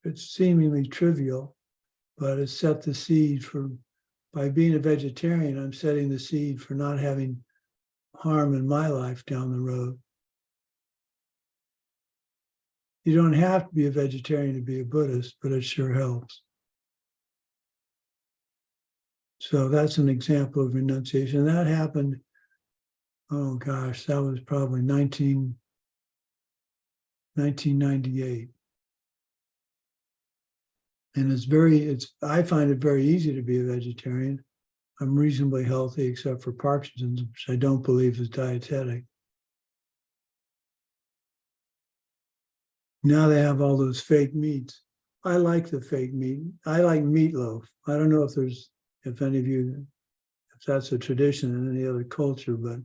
It's seemingly trivial, but it set the seed for, by being a vegetarian, I'm setting the seed for not having harm in my life down the road. You don't have to be a vegetarian to be a Buddhist, but it sure helps. So that's an example of renunciation. That happened, oh gosh, that was probably 1998. And I find it very easy to be a vegetarian. I'm reasonably healthy except for Parkinson's, which I don't believe is dietetic. Now they have all those fake meats. I like the fake meat. I like meatloaf. I don't know if any of you, if that's a tradition in any other culture, but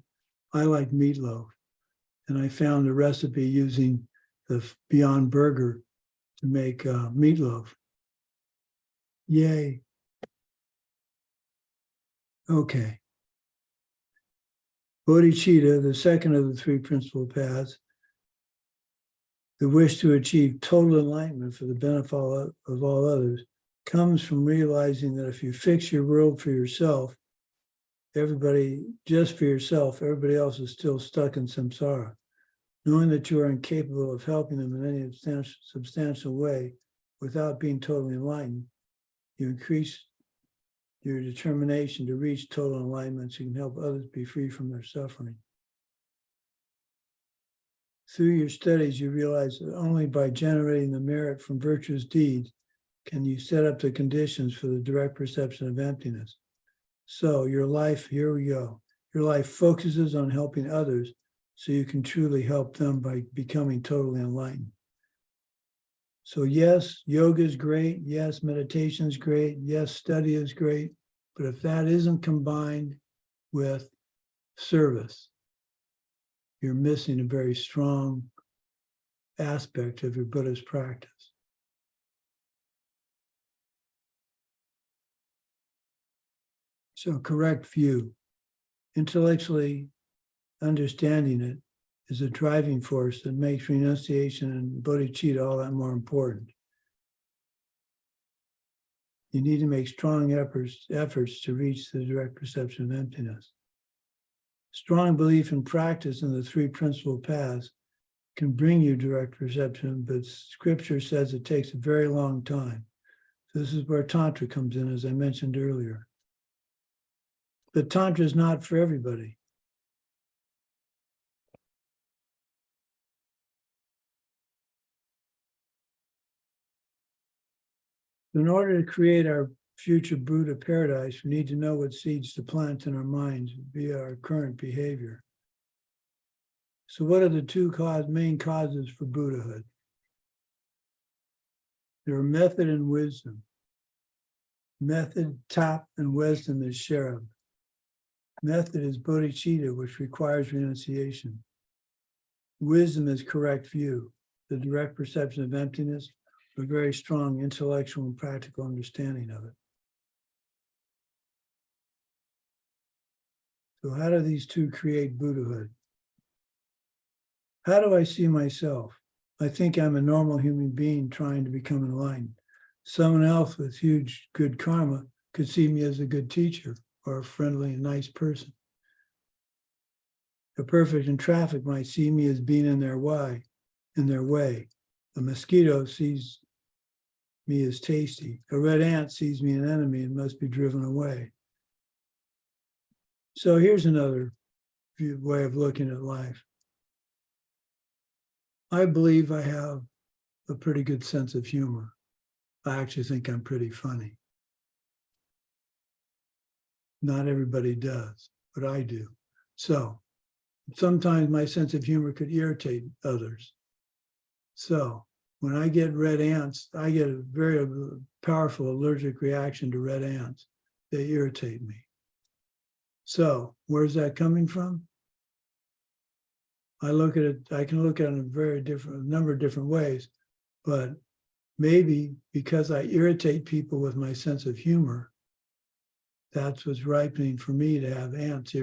I like meatloaf. And I found a recipe using the Beyond Burger to make meatloaf. Yay. Okay. Bodhicitta, the second of the three principal paths, the wish to achieve total enlightenment for the benefit of all others, comes from realizing that if you fix your world for yourself, just for yourself, everybody else is still stuck in samsara. Knowing that you are incapable of helping them in any substantial way without being totally enlightened, you increase your determination to reach total enlightenment so you can help others be free from their suffering. Through your studies, you realize that only by generating the merit from virtuous deeds can you set up the conditions for the direct perception of emptiness. So your life, here we go, your life focuses on helping others so you can truly help them by becoming totally enlightened. So yes, yoga is great. Yes, meditation is great. Yes, study is great. But if that isn't combined with service, you're missing a very strong aspect of your Buddhist practice. So correct view, intellectually understanding it is a driving force that makes renunciation and bodhicitta all that more important. You need to make strong efforts to reach the direct perception of emptiness. Strong belief and practice in the three principal paths can bring you direct perception, but scripture says it takes a very long time. So this is where Tantra comes in, as I mentioned earlier. But Tantra is not for everybody. In order to create our future Buddha paradise, we need to know what seeds to plant in our minds via our current behavior. So what are the two main causes for Buddhahood? There are method and wisdom. Method, tap, and wisdom is sherab. Method is bodhicitta, which requires renunciation. Wisdom is correct view, the direct perception of emptiness, a very strong intellectual and practical understanding of it. So how do these two create Buddhahood? How do I see myself? I think I'm a normal human being trying to become enlightened. Someone else with huge good karma could see me as a good teacher or a friendly and nice person. A perfect in traffic might see me as being in their way. A mosquito sees me as tasty. A red ant sees me an enemy and must be driven away. So here's another way of looking at life. I believe I have a pretty good sense of humor. I actually think I'm pretty funny. Not everybody does, but I do. So sometimes my sense of humor could irritate others. So when I get red ants, I get a very powerful allergic reaction to red ants. They irritate me. So where's that coming from? I can look at it in a number of different ways, but maybe because I irritate people with my sense of humor, that's what's ripening for me to have ants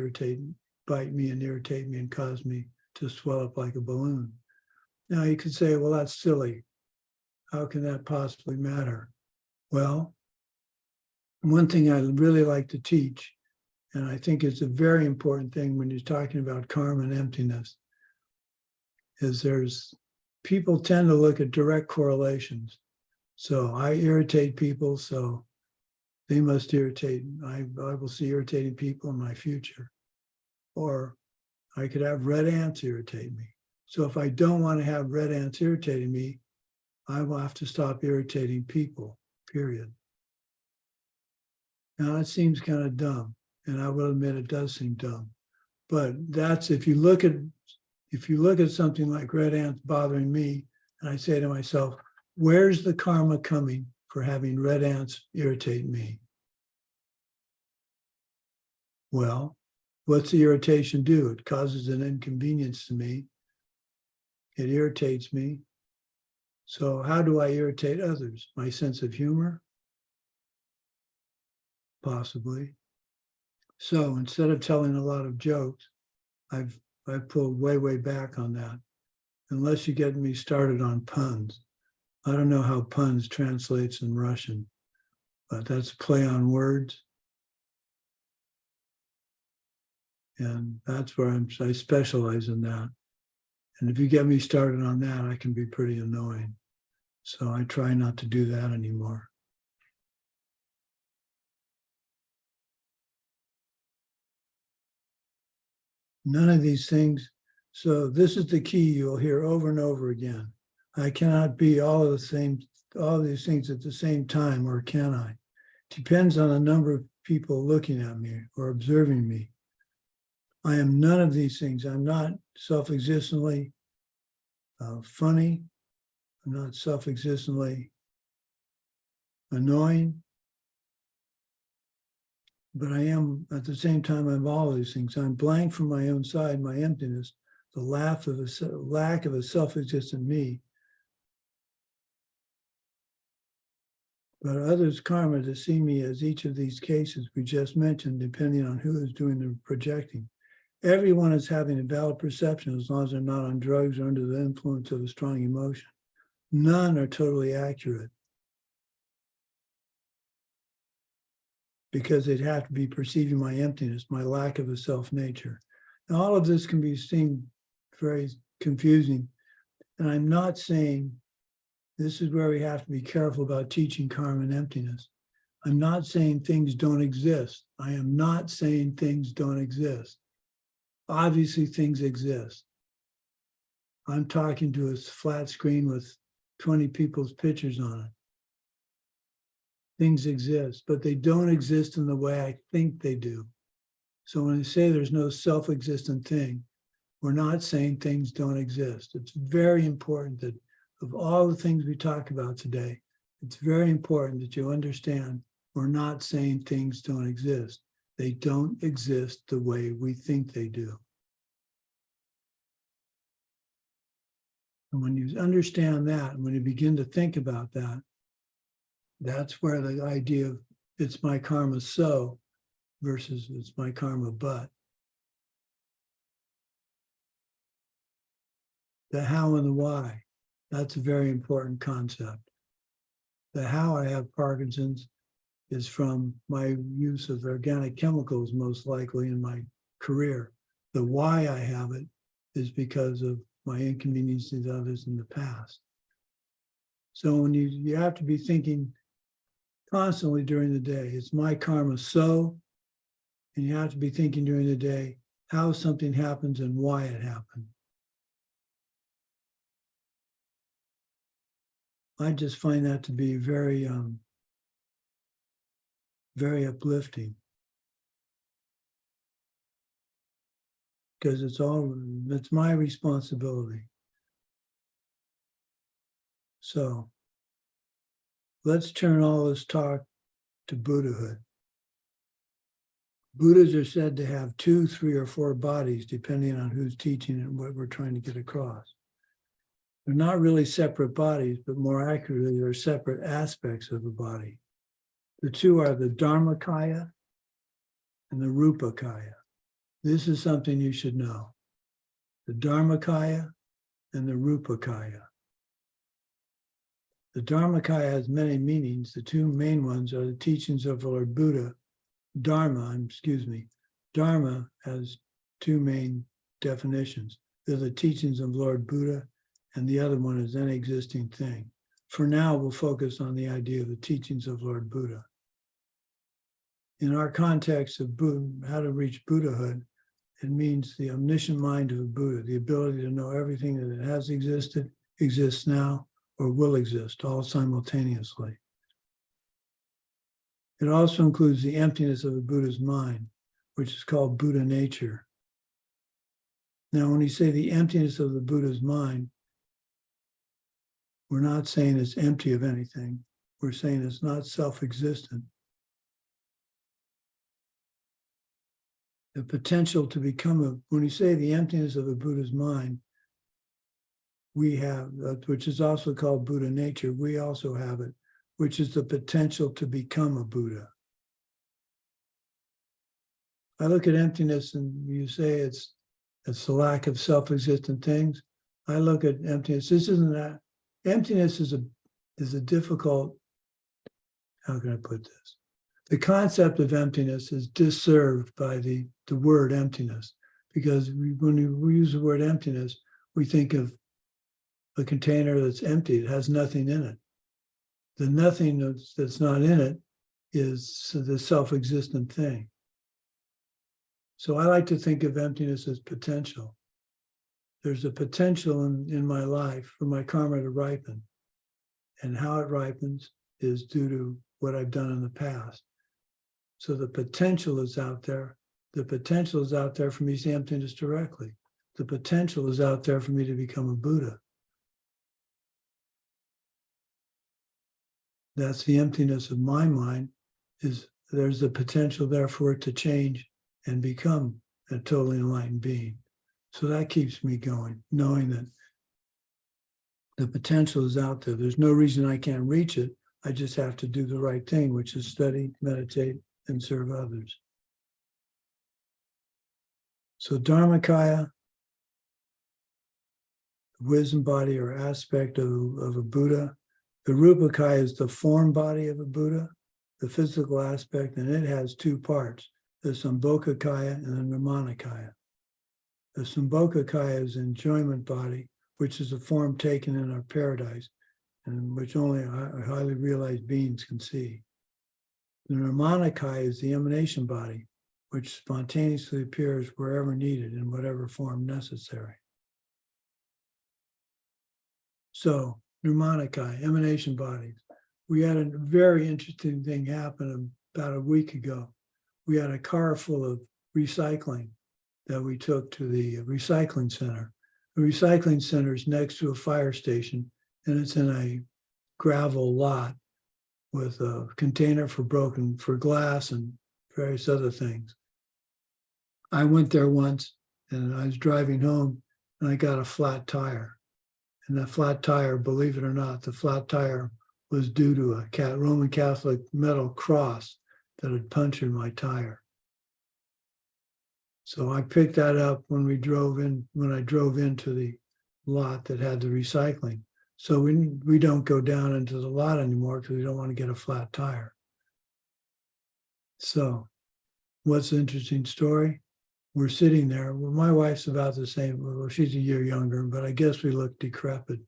bite me and irritate me and cause me to swell up like a balloon. Now you could say, well, that's silly. How can that possibly matter? Well, one thing I really like to teach, and I think it's a very important thing when you're talking about karma and emptiness, is people tend to look at direct correlations. So I irritate people, so they must irritate. I will see irritating people in my future. Or I could have red ants irritate me. So if I don't want to have red ants irritating me, I will have to stop irritating people, period. Now it seems kind of dumb, and I will admit it does seem dumb. But that's if you look at something like red ants bothering me, and I say to myself, where's the karma coming for having red ants irritate me? Well, what's the irritation do? It causes an inconvenience to me. It irritates me. So how do I irritate others? My sense of humor? Possibly. So instead of telling a lot of jokes, I've pulled way back on that. Unless you get me started on puns. I don't know how puns translates in Russian, but that's play on words. And that's where I specialize in that. And if you get me started on that, I can be pretty annoying. So I try not to do that anymore. None of these things. So this is the key you'll hear over and over again. I cannot be all of these things at the same time, or can I? Depends on the number of people looking at me or observing me. I am none of these things. I'm not self-existently funny. I'm not self-existently annoying. But I am, at the same time, I'm all these things. I'm blank from my own side, my emptiness, the lack of a self-existent me. But others' karma to see me as each of these cases we just mentioned, depending on who is doing the projecting. Everyone is having a valid perception as long as they're not on drugs or under the influence of a strong emotion. None are totally accurate because they'd have to be perceiving my emptiness, my lack of a self-nature. Now, all of this can be seen very confusing. And I'm not saying, this is where we have to be careful about teaching karma and emptiness. I'm not saying things don't exist. I am not saying things don't exist. Obviously, things exist. I'm talking to a flat screen with 20 people's pictures on it. Things exist, but they don't exist in the way I think they do. So when I say there's no self-existent thing, we're not saying things don't exist. It's very important that of all the things we talk about today, it's very important that you understand we're not saying things don't exist. They don't exist the way we think they do. And when you understand that, and when you begin to think about that, that's where the idea of it's my karma so versus it's my karma but. The how and the why, that's a very important concept. The how I have Parkinson's is from my use of organic chemicals, most likely in my career. The why I have it is because of my inconveniences to others in the past. So when you have to be thinking constantly during the day, it's my karma so, and you have to be thinking during the day how something happens and why it happened. I just find that to be very, very uplifting. Because it's my responsibility. So let's turn all this talk to Buddhahood. Buddhas are said to have 2, 3, or 4 bodies, depending on who's teaching and what we're trying to get across. They're not really separate bodies, but more accurately, they're separate aspects of the body. The 2 are the Dharmakaya and the Rupakaya. This is something you should know. The Dharmakaya and the Rupakaya. The Dharmakaya has many meanings. The two main ones are the teachings of Lord Buddha. Dharma has two main definitions. They're the teachings of Lord Buddha, and the other one is any existing thing. For now, we'll focus on the idea of the teachings of Lord Buddha. In our context of Buddha, how to reach Buddhahood, it means the omniscient mind of a Buddha, the ability to know everything that has existed, exists now, or will exist, all simultaneously. It also includes the emptiness of a Buddha's mind, which is called Buddha nature. Now, when you say the emptiness of the Buddha's mind, we're not saying it's empty of anything. We're saying it's not self-existent. The potential to become when you say the emptiness of the Buddha's mind, we have, which is also called Buddha nature, we also have it, which is the potential to become a Buddha. I look at emptiness and you say it's the lack of self-existent things. I look at emptiness. This isn't that. Emptiness is a difficult, how can I put this? The concept of emptiness is disserved by the word emptiness, because when we use the word emptiness, we think of a container that's empty. It has nothing in it. The nothing that's not in it is the self-existent thing. So I like to think of emptiness as potential. There's a potential in my life for my karma to ripen. And how it ripens is due to what I've done in the past. So the potential is out there. The potential is out there for me to see emptiness directly. The potential is out there for me to become a Buddha. That's the emptiness of my mind, is there's the potential there for it to change and become a totally enlightened being. So that keeps me going, knowing that the potential is out there. There's no reason I can't reach it. I just have to do the right thing, which is study, meditate, and serve others. So Dharmakaya, wisdom body or aspect of a Buddha. The Rupakaya is the form body of a Buddha, the physical aspect, and it has two parts, the Sambhogakaya and the Nirmanakaya. The Sambhogakaya is enjoyment body, which is a form taken in our paradise, and which only highly realized beings can see. The Nirmanakaya is the emanation body, which spontaneously appears wherever needed in whatever form necessary. So, Nirmanakaya, emanation bodies. We had a very interesting thing happen about a week ago. We had a car full of recycling that we took to the recycling center. The recycling center is next to a fire station, and it's in a gravel lot with a container for glass and various other things. I went there once, and I was driving home, and I got a flat tire. And that flat tire, believe it or not, the flat tire was due to a Roman Catholic metal cross that had punctured my tire. So I picked that up when I drove into the lot that had the recycling. So we don't go down into the lot anymore because we don't want to get a flat tire. So what's the interesting story? We're sitting there. Well, my wife's about the same. Well, she's a year younger, but I guess we look decrepit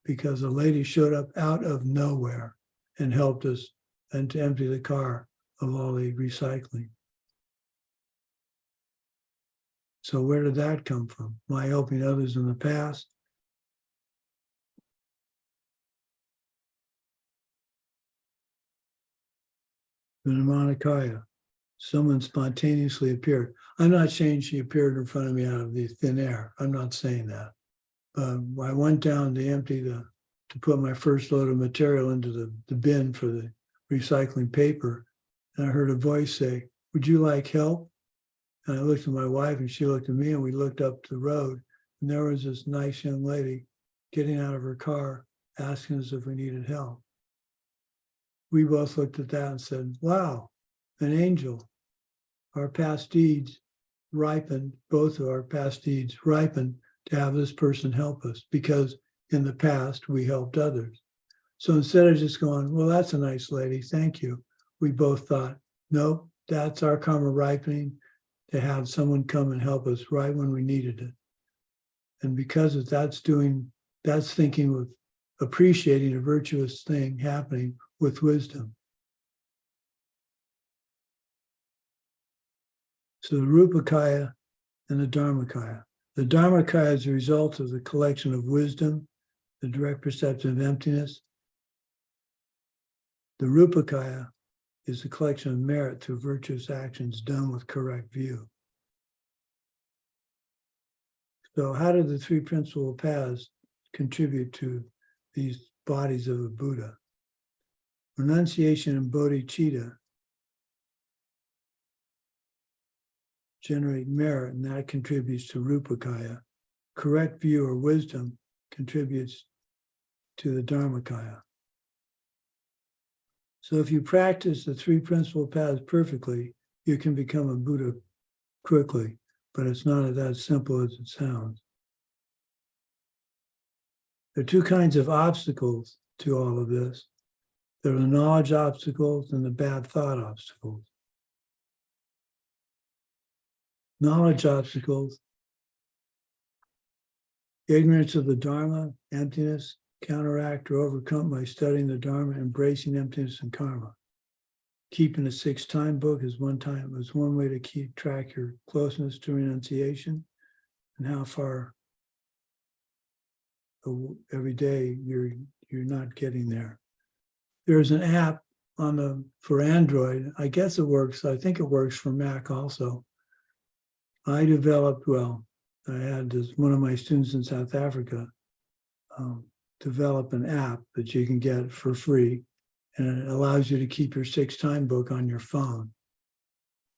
because a lady showed up out of nowhere and helped us and to empty the car of all the recycling. So where did that come from? My helping others in the past? The Nirmanakaya. Someone spontaneously appeared. I'm not saying she appeared in front of me out of the thin air. I'm not saying that. I went down to put my first load of material into the bin for the recycling paper. And I heard a voice say, "Would you like help?" And I looked at my wife and she looked at me, and we looked up the road, and there was this nice young lady getting out of her car, asking us if we needed help. We both looked at that and said, "Wow, an angel." Our past deeds ripened, both of our past deeds ripened to have this person help us, because in the past we helped others. So instead of just going, well, that's a nice lady, thank you, we both thought, nope, that's our karma ripening to have someone come and help us right when we needed it. And because of that's thinking with appreciating a virtuous thing happening with wisdom. So the Rupakaya and the Dharmakaya. The Dharmakaya is a result of the collection of wisdom, the direct perception of emptiness. The Rupakaya is the collection of merit through virtuous actions done with correct view. So how do the three principal paths contribute to these bodies of a Buddha? Renunciation and bodhicitta generate merit, and that contributes to Rupakaya. Correct view or wisdom contributes to the Dharmakaya. So if you practice the three principal paths perfectly, you can become a Buddha quickly, but it's not that simple as it sounds. There are two kinds of obstacles to all of this. There are the knowledge obstacles and the bad thought obstacles. Knowledge obstacles, ignorance of the Dharma, emptiness, counteract or overcome by studying the Dharma, embracing emptiness and karma. Keeping a 6-time book is one way to keep track your closeness to renunciation and how far every day you're not getting there. There's an app for Android. I guess it works. I think it works for Mac also. I had one of my students in South Africa develop an app that you can get for free, and it allows you to keep your 6-time book on your phone.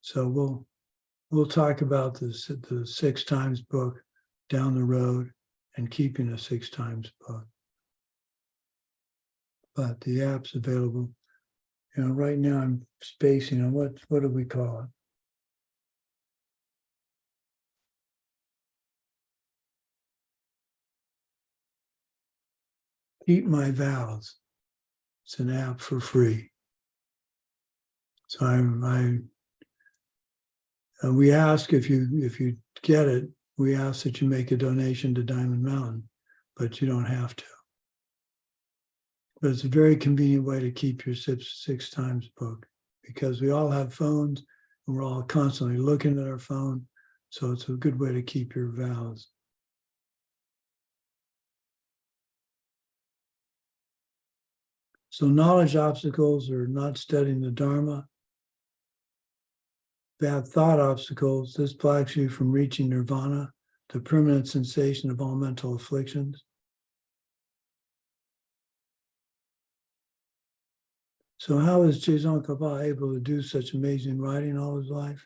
So we'll talk about the 6 times book down the road and keeping a 6 times book. But the app's available. Right now I'm spacing on what do we call it? Keep My Vows. It's an app for free. So we ask if you get it, we ask that you make a donation to Diamond Mountain, but you don't have to. But it's a very convenient way to keep your 6 times book, because we all have phones and we're all constantly looking at our phone. So it's a good way to keep your vows. So knowledge obstacles are not studying the Dharma. Bad thought obstacles, this blocks you from reaching nirvana, the permanent cessation of all mental afflictions. So how is Chezon Kapa able to do such amazing writing all his life?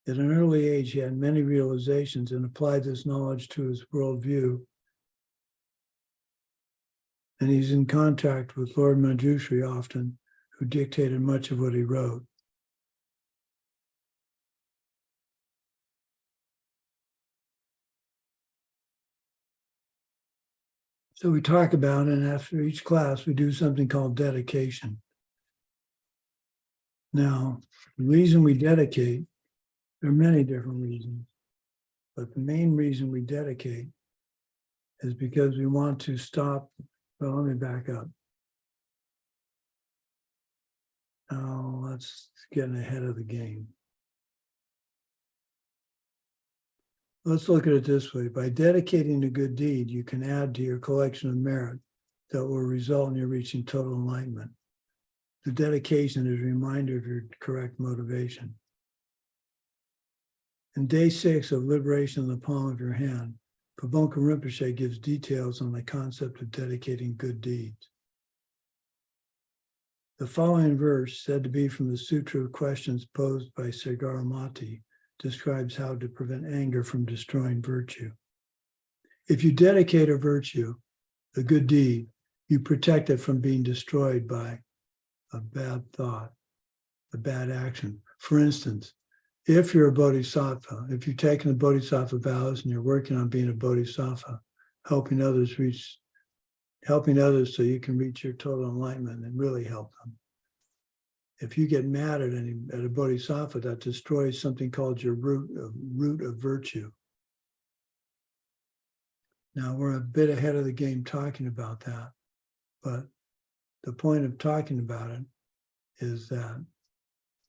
At an early age, he had many realizations and applied this knowledge to his worldview. And he's in contact with Lord Manjushri often, who dictated much of what he wrote. So we talk about, and after each class, we do something called dedication. Now, the reason we dedicate, there are many different reasons, but the main reason we dedicate is because we want to stop. Well, let me back up. Now, let's get ahead of the game. Let's look at it this way. By dedicating a good deed, you can add to your collection of merit that will result in you reaching total enlightenment. The dedication is a reminder of your correct motivation. In day 6 of Liberation in the Palm of Your Hand, Pabonka Rinpoche gives details on the concept of dedicating good deeds. The following verse, said to be from the Sutra of Questions posed by Sagaramati, describes how to prevent anger from destroying virtue. If you dedicate a virtue, a good deed, you protect it from being destroyed by a bad thought, a bad action. For instance, if you're a bodhisattva, if you've taken the bodhisattva vows and you're working on being a bodhisattva, helping others so you can reach your total enlightenment and really help them. If you get mad at a bodhisattva, that destroys something called your root of virtue. Now we're a bit ahead of the game talking about that, but the point of talking about it is that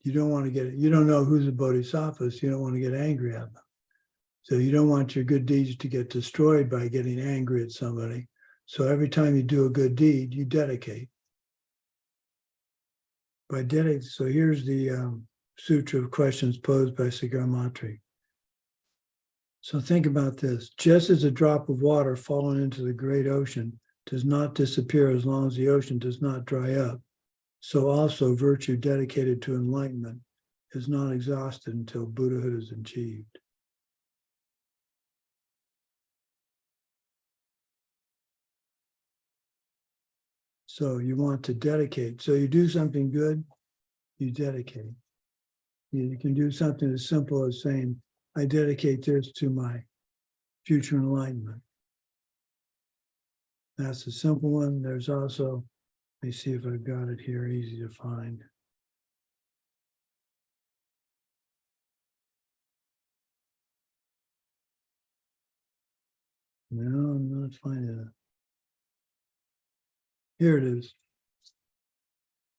you don't know who's a bodhisattva, so you don't want to get angry at them. So you don't want your good deeds to get destroyed by getting angry at somebody. So every time you do a good deed, you dedicate. So here's the Sutra of Questions posed by Sigamatri. So think about this. Just as a drop of water fallen into the great ocean does not disappear as long as the ocean does not dry up, so also virtue dedicated to enlightenment is not exhausted until Buddhahood is achieved. So you want to dedicate. So you do something good, you dedicate. You can do something as simple as saying, I dedicate this to my future enlightenment. That's a simple one. There's also, let me see if I've got it here, easy to find. No, I'm not finding it. Here it is.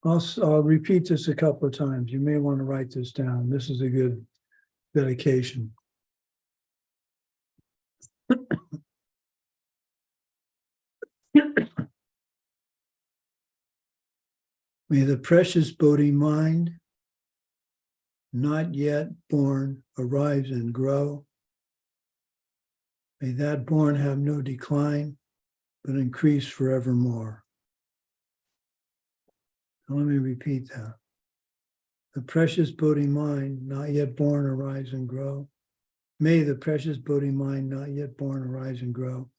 I'll repeat this a couple of times. You may want to write this down. This is a good dedication. May the precious Bodhi mind, not yet born, arise and grow. May that born have no decline, but increase forevermore. Now let me repeat that. The precious Bodhi mind, not yet born, arise and grow. May the precious Bodhi mind, not yet born, arise and grow.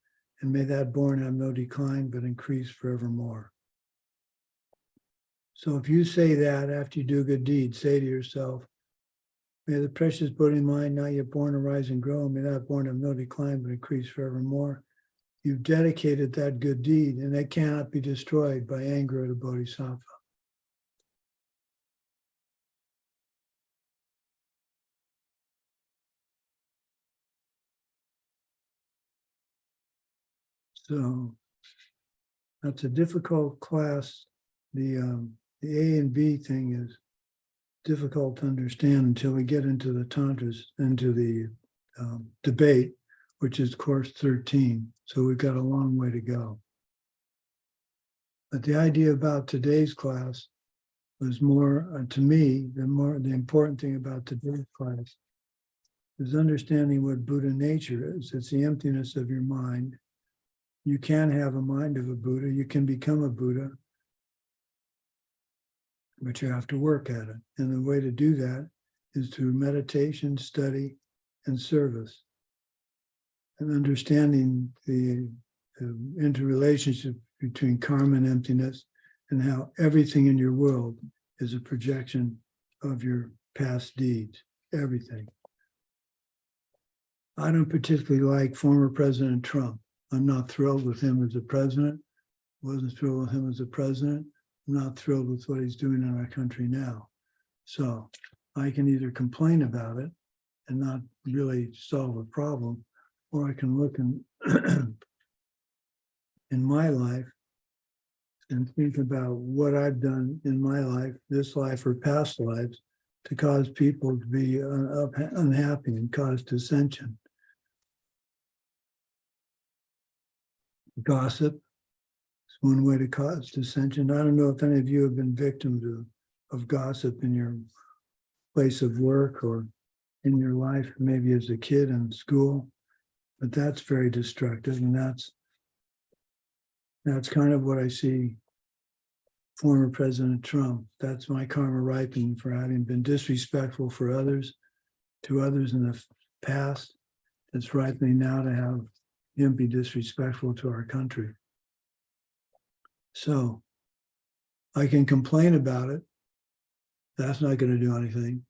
And may that born have no decline, but increase forevermore. So if you say that after you do a good deed, say to yourself, may the precious Bodhi mind, not yet born, arise and grow. May that born have no decline, but increase forevermore. You've dedicated that good deed, and it cannot be destroyed by anger at a bodhisattva. So that's a difficult class. The A and B thing is difficult to understand until we get into the tantras, into the debate, which is course 13. So we've got a long way to go. But the idea about today's class was more, to me, the important thing about today's class is understanding what Buddha nature is. It's the emptiness of your mind. You can have a mind of a Buddha. You can become a Buddha, but you have to work at it. And the way to do that is through meditation, study, and service. And understanding the interrelationship between karma and emptiness, and how everything in your world is a projection of your past deeds, everything. I don't particularly like former President Trump. I'm not thrilled with him as a president. Wasn't thrilled with him as a president. I'm not thrilled with what he's doing in our country now. So I can either complain about it and not really solve a problem, or I can look in my life and think about what I've done in my life, this life or past lives, to cause people to be unhappy and cause dissension. Gossip is one way to cause dissension. I don't know if any of you have been victims of gossip in your place of work or in your life, maybe as a kid in school, but that's very destructive. And that's kind of what I see former President Trump. That's my karma ripening for having been disrespectful for others, to others in the past. It's ripening now to have him be disrespectful to our country. So I can complain about it. That's not going to do anything.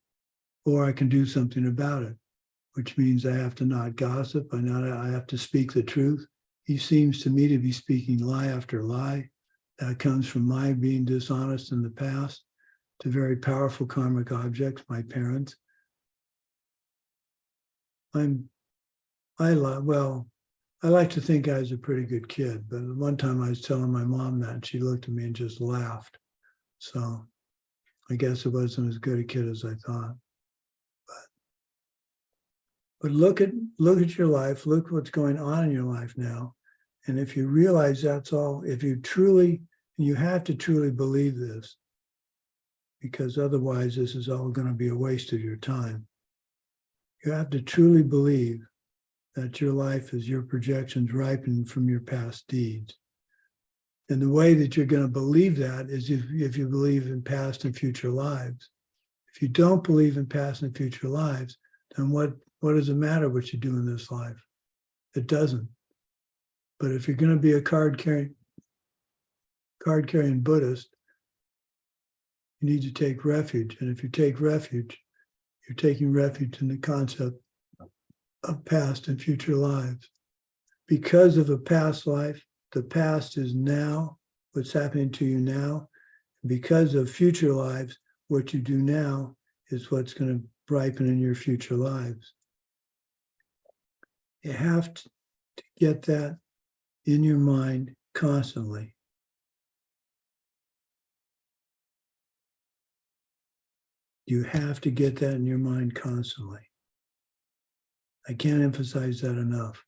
Or I can do something about it, which means I have to not gossip. I have to speak the truth he seems to me to be speaking lie after lie. That comes from my being dishonest in the past to very powerful karmic objects, my parents. I like to think I was a pretty good kid, but one time I was telling my mom that, and she looked at me and just laughed. So I guess it wasn't as good a kid as I thought. But look at your life, look what's going on in your life now. And if you realize that's all, if you truly, and you have to truly believe this, because otherwise this is all going to be a waste of your time. You have to truly believe that your life is your projections ripening from your past deeds. And the way that you're going to believe that is if you believe in past and future lives. If you don't believe in past and future lives, then what does it matter what you do in this life? It doesn't. But if you're going to be a card-carrying Buddhist, you need to take refuge. And if you take refuge, you're taking refuge in the concept of past and future lives. Because of a past life, the past is now, what's happening to you now. Because of future lives, what you do now is what's going to ripen in your future lives. You have to get that in your mind constantly. You have to get that in your mind constantly. I can't emphasize that enough.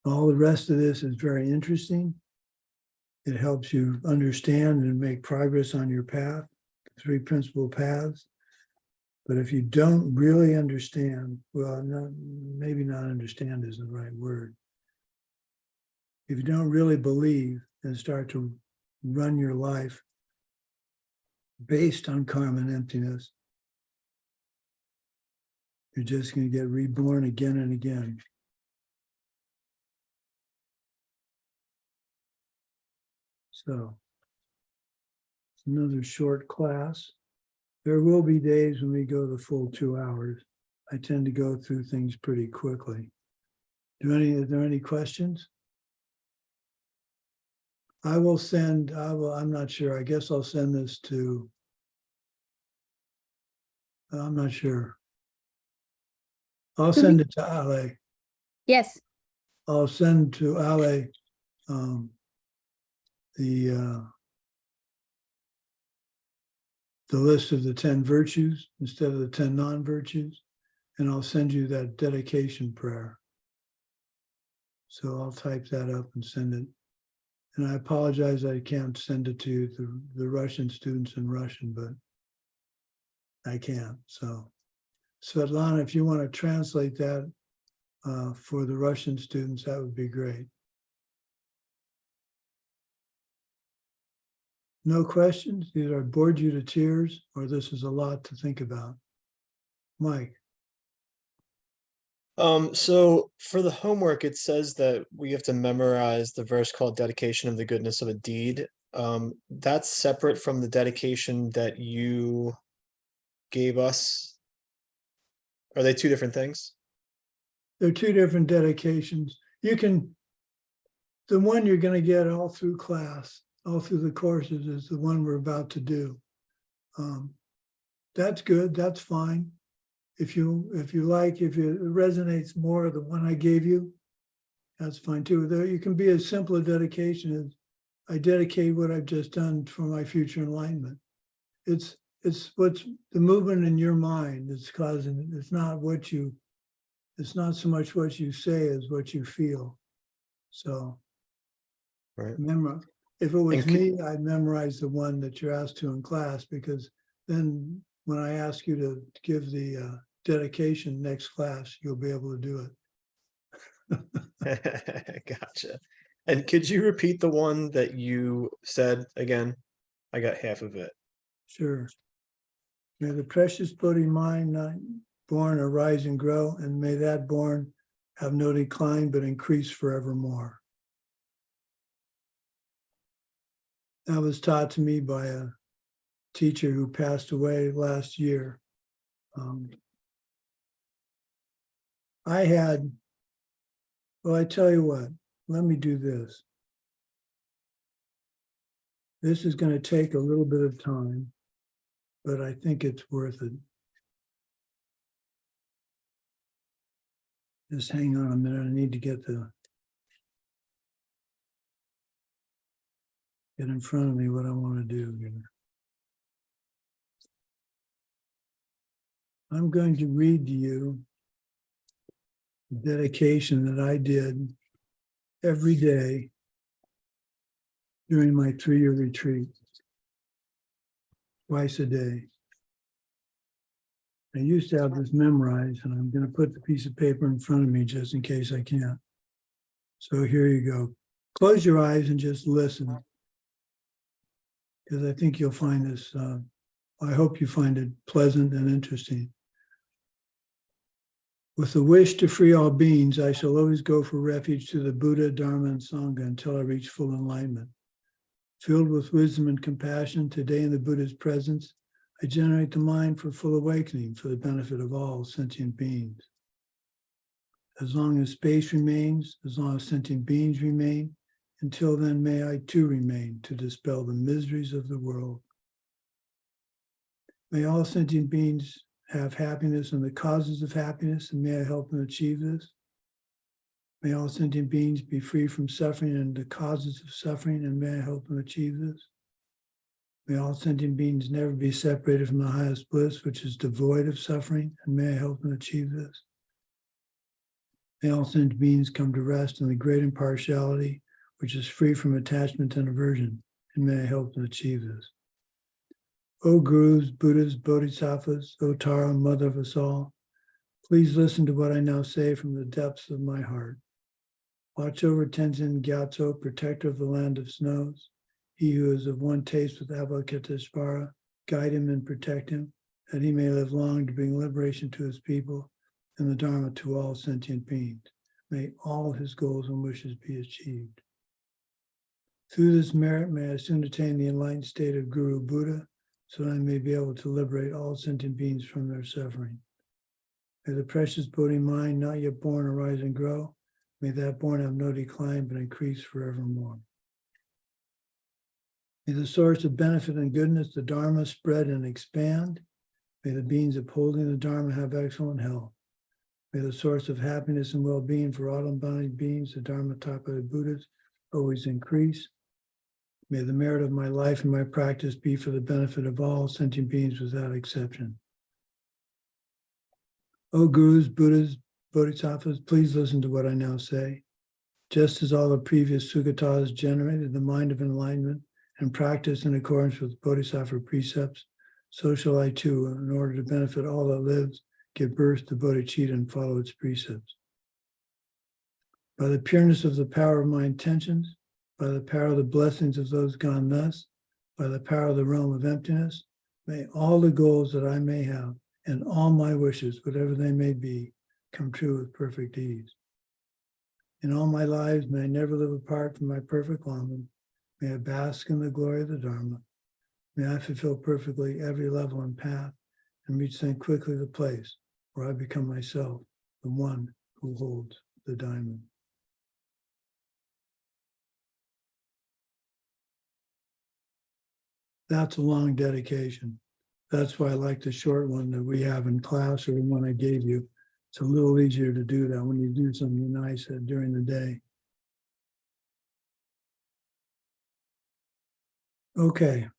All the rest of this is very interesting. It helps you understand and make progress on your path, the three principal paths. But if you don't really understand, well, maybe not understand isn't the right word. If you don't really believe and start to run your life based on karma and emptiness, you're just going to get reborn again and again. So, it's another short class. There will be days when we go the full 2 hours. I tend to go through things pretty quickly. Are there any questions? I'm not sure. I guess I'll send this to, I'm not sure. I'll send it to Ale. Yes. I'll send to Ale the list of the 10 virtues instead of the 10 non-virtues, and I'll send you that dedication prayer. So I'll type that up and send it. And I apologize I can't send it to the Russian students in Russian, but I can't. So Svetlana, if you want to translate that for the Russian students, that would be great. No questions? Either I bored you to tears or this is a lot to think about. Mike. So for the homework, it says that we have to memorize the verse called dedication of the goodness of a deed. That's separate from the dedication that you gave us. Are they two different things? They're two different dedications. The one you're going to get all through class, all through the courses is the one we're about to do. That's good, that's fine. If it resonates more, the one I gave you, that's fine too. There, you can be as simple a dedication as I dedicate what I've just done for my future enlightenment. It's what's the movement in your mind that's causing, it's not so much what you say as what you feel. So Right. if it was me, I'd memorize the one that you're asked to in class, because then when I ask you to give the dedication next class, you'll be able to do it. Gotcha. And could you repeat the one that you said again? I got half of it. Sure. May the precious Bodhi mind not born arise and grow, and may that born have no decline but increase forevermore. That was taught to me by a teacher who passed away last year. I had Well, I tell you what, let me do this. This is going to take a little bit of time, but I think it's worth it. Just hang on a minute. I need to get in front of me what I want to do here. I'm going to read to you the dedication that I did every day during my 3-year retreat, twice a day. I used to have this memorized, and I'm going to put the piece of paper in front of me just in case I can't. So here you go. Close your eyes and just listen, because I think you'll find this, I hope you find it pleasant and interesting. With the wish to free all beings, I shall always go for refuge to the Buddha, Dharma, and Sangha until I reach full enlightenment. Filled with wisdom and compassion, today in the Buddha's presence, I generate the mind for full awakening for the benefit of all sentient beings. As long as space remains, as long as sentient beings remain, until then may I too remain to dispel the miseries of the world. May all sentient beings have happiness and the causes of happiness, and may I help them achieve this. May all sentient beings be free from suffering and the causes of suffering, and may I help them achieve this. May all sentient beings never be separated from the highest bliss, which is devoid of suffering, and may I help them achieve this. May all sentient beings come to rest in the great impartiality, which is free from attachment and aversion, and may I help them achieve this. O Gurus, Buddhas, Bodhisattvas, O Tara, Mother of us all, please listen to what I now say from the depths of my heart. Watch over Tenzin Gyatso, protector of the land of snows. He who is of one taste with Avalokiteshvara, guide him and protect him, that he may live long to bring liberation to his people and the Dharma to all sentient beings. May all his goals and wishes be achieved. Through this merit, may I soon attain the enlightened state of Guru Buddha, so that I may be able to liberate all sentient beings from their suffering. May the precious Bodhi mind not yet born arise and grow. May that born have no decline, but increase forevermore. May the source of benefit and goodness, the Dharma, spread and expand. May the beings upholding the Dharma have excellent health. May the source of happiness and well-being for all embodied beings, the Dharma taught by the Buddhas, always increase. May the merit of my life and my practice be for the benefit of all sentient beings without exception. O Gurus, Buddhas, Bodhisattvas, please listen to what I now say. Just as all the previous Sugatas generated the mind of enlightenment and practice in accordance with Bodhisattva precepts, so shall I too, in order to benefit all that lives, give birth to bodhicitta and follow its precepts. By the pureness of the power of my intentions, by the power of the blessings of those gone thus, by the power of the realm of emptiness, may all the goals that I may have and all my wishes, whatever they may be, come true with perfect ease. In all my lives, may I never live apart from my perfect longing. May I bask in the glory of the Dharma. May I fulfill perfectly every level and path and reach then quickly the place where I become myself, the one who holds the diamond. That's a long dedication. That's why I like the short one that we have in class, or the one I gave you. It's a little easier to do that when you do something nice during the day. Okay.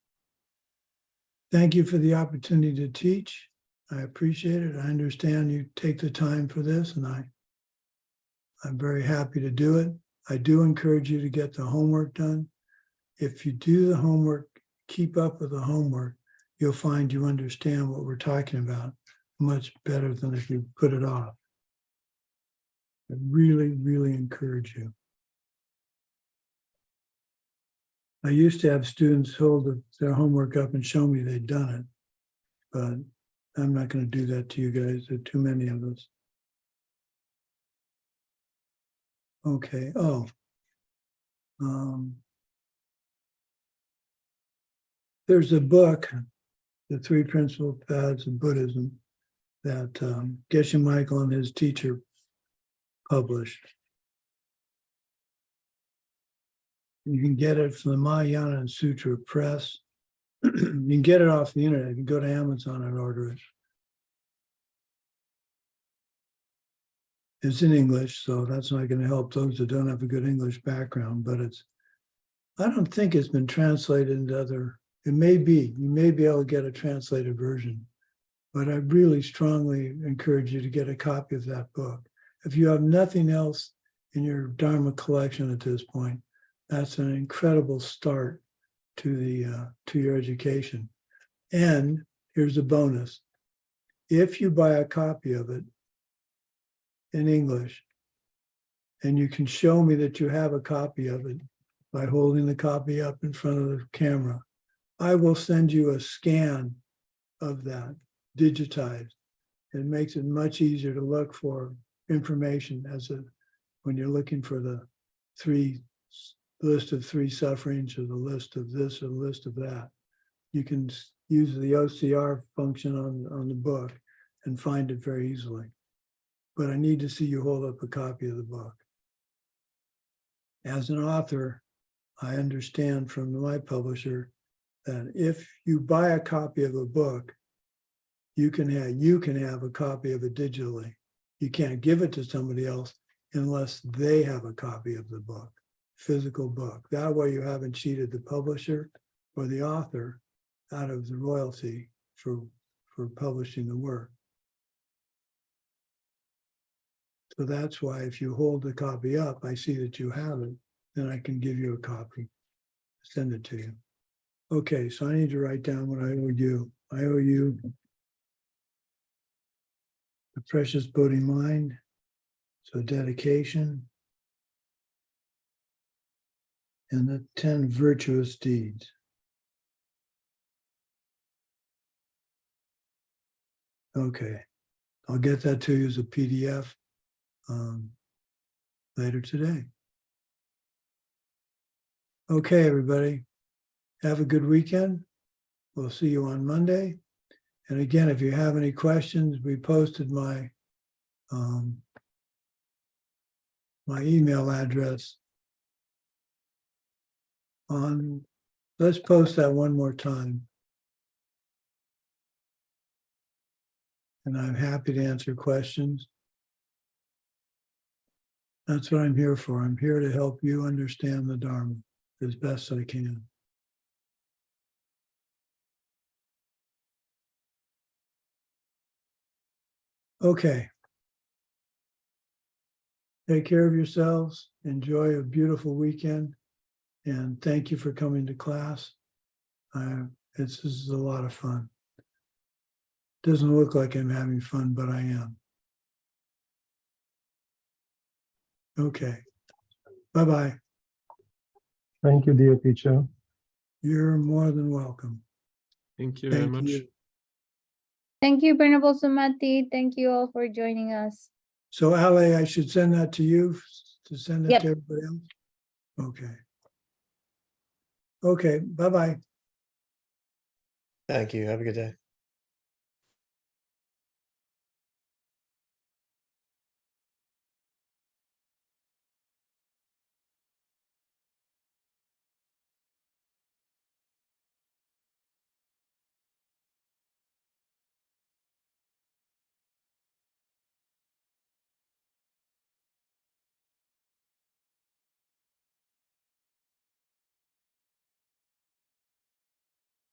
Thank you for the opportunity to teach. I appreciate it. I understand you take the time for this, and I'm very happy to do it. I do encourage you to get the homework done. If you do the homework, keep up with the homework, you'll find you understand what we're talking about much better than if you put it off. I really, really encourage you. I used to have students hold their homework up and show me they'd done it, but I'm not going to do that to you guys. There are too many of us. Okay. There's a book, The Three Principal Paths of Buddhism, that Geshe Michael and his teacher published. You can get it from the Mahayana and Sutra Press. You can get it off the internet. You can go to Amazon and order it. It's in English, so that's not going to help those that don't have a good English background, but I don't think it's been translated into other, it may be, you may be able to get a translated version, but I really strongly encourage you to get a copy of that book. If you have nothing else in your Dharma collection at this point, that's an incredible start to your education. And here's a bonus. If you buy a copy of it in English, and you can show me that you have a copy of it by holding the copy up in front of the camera, I will send you a scan of that digitized. It makes it much easier to look for information when you're looking for the list of three sufferings, or the list of this, or the list of that. You can use the OCR function on the book and find it very easily. But I need to see you hold up a copy of the book. As an author, I understand from my publisher that if you buy a copy of a book, you can have a copy of it digitally. You can't give it to somebody else unless they have a copy of the book, physical book. That way you haven't cheated the publisher or the author out of the royalty for publishing the work. So that's why if you hold the copy up, I see that you have it, then I can give you a copy, send it to you. Okay, so I need to write down what I owe you. I owe you the precious Bodhi mind, so dedication, and the 10 virtuous deeds. Okay, I'll get that to you as a PDF later today. Okay, everybody, have a good weekend. We'll see you on Monday. And again, if you have any questions, we posted my my email address on, let's post that one more time. And I'm happy to answer questions. That's what I'm here for. I'm here to help you understand the Dharma as best I can. Okay. Take care of yourselves. Enjoy a beautiful weekend. And thank you for coming to class. This is a lot of fun. Doesn't look like I'm having fun, but I am. Okay. Bye-bye. Thank you, dear teacher. You're more than welcome. Thank you very Thank much. you. Thank you, Venerable Sumati. Thank you all for joining us. So Ale, I should send that to you to send it Yep. to everybody else? Okay. Okay, bye-bye. Thank you. Have a good day.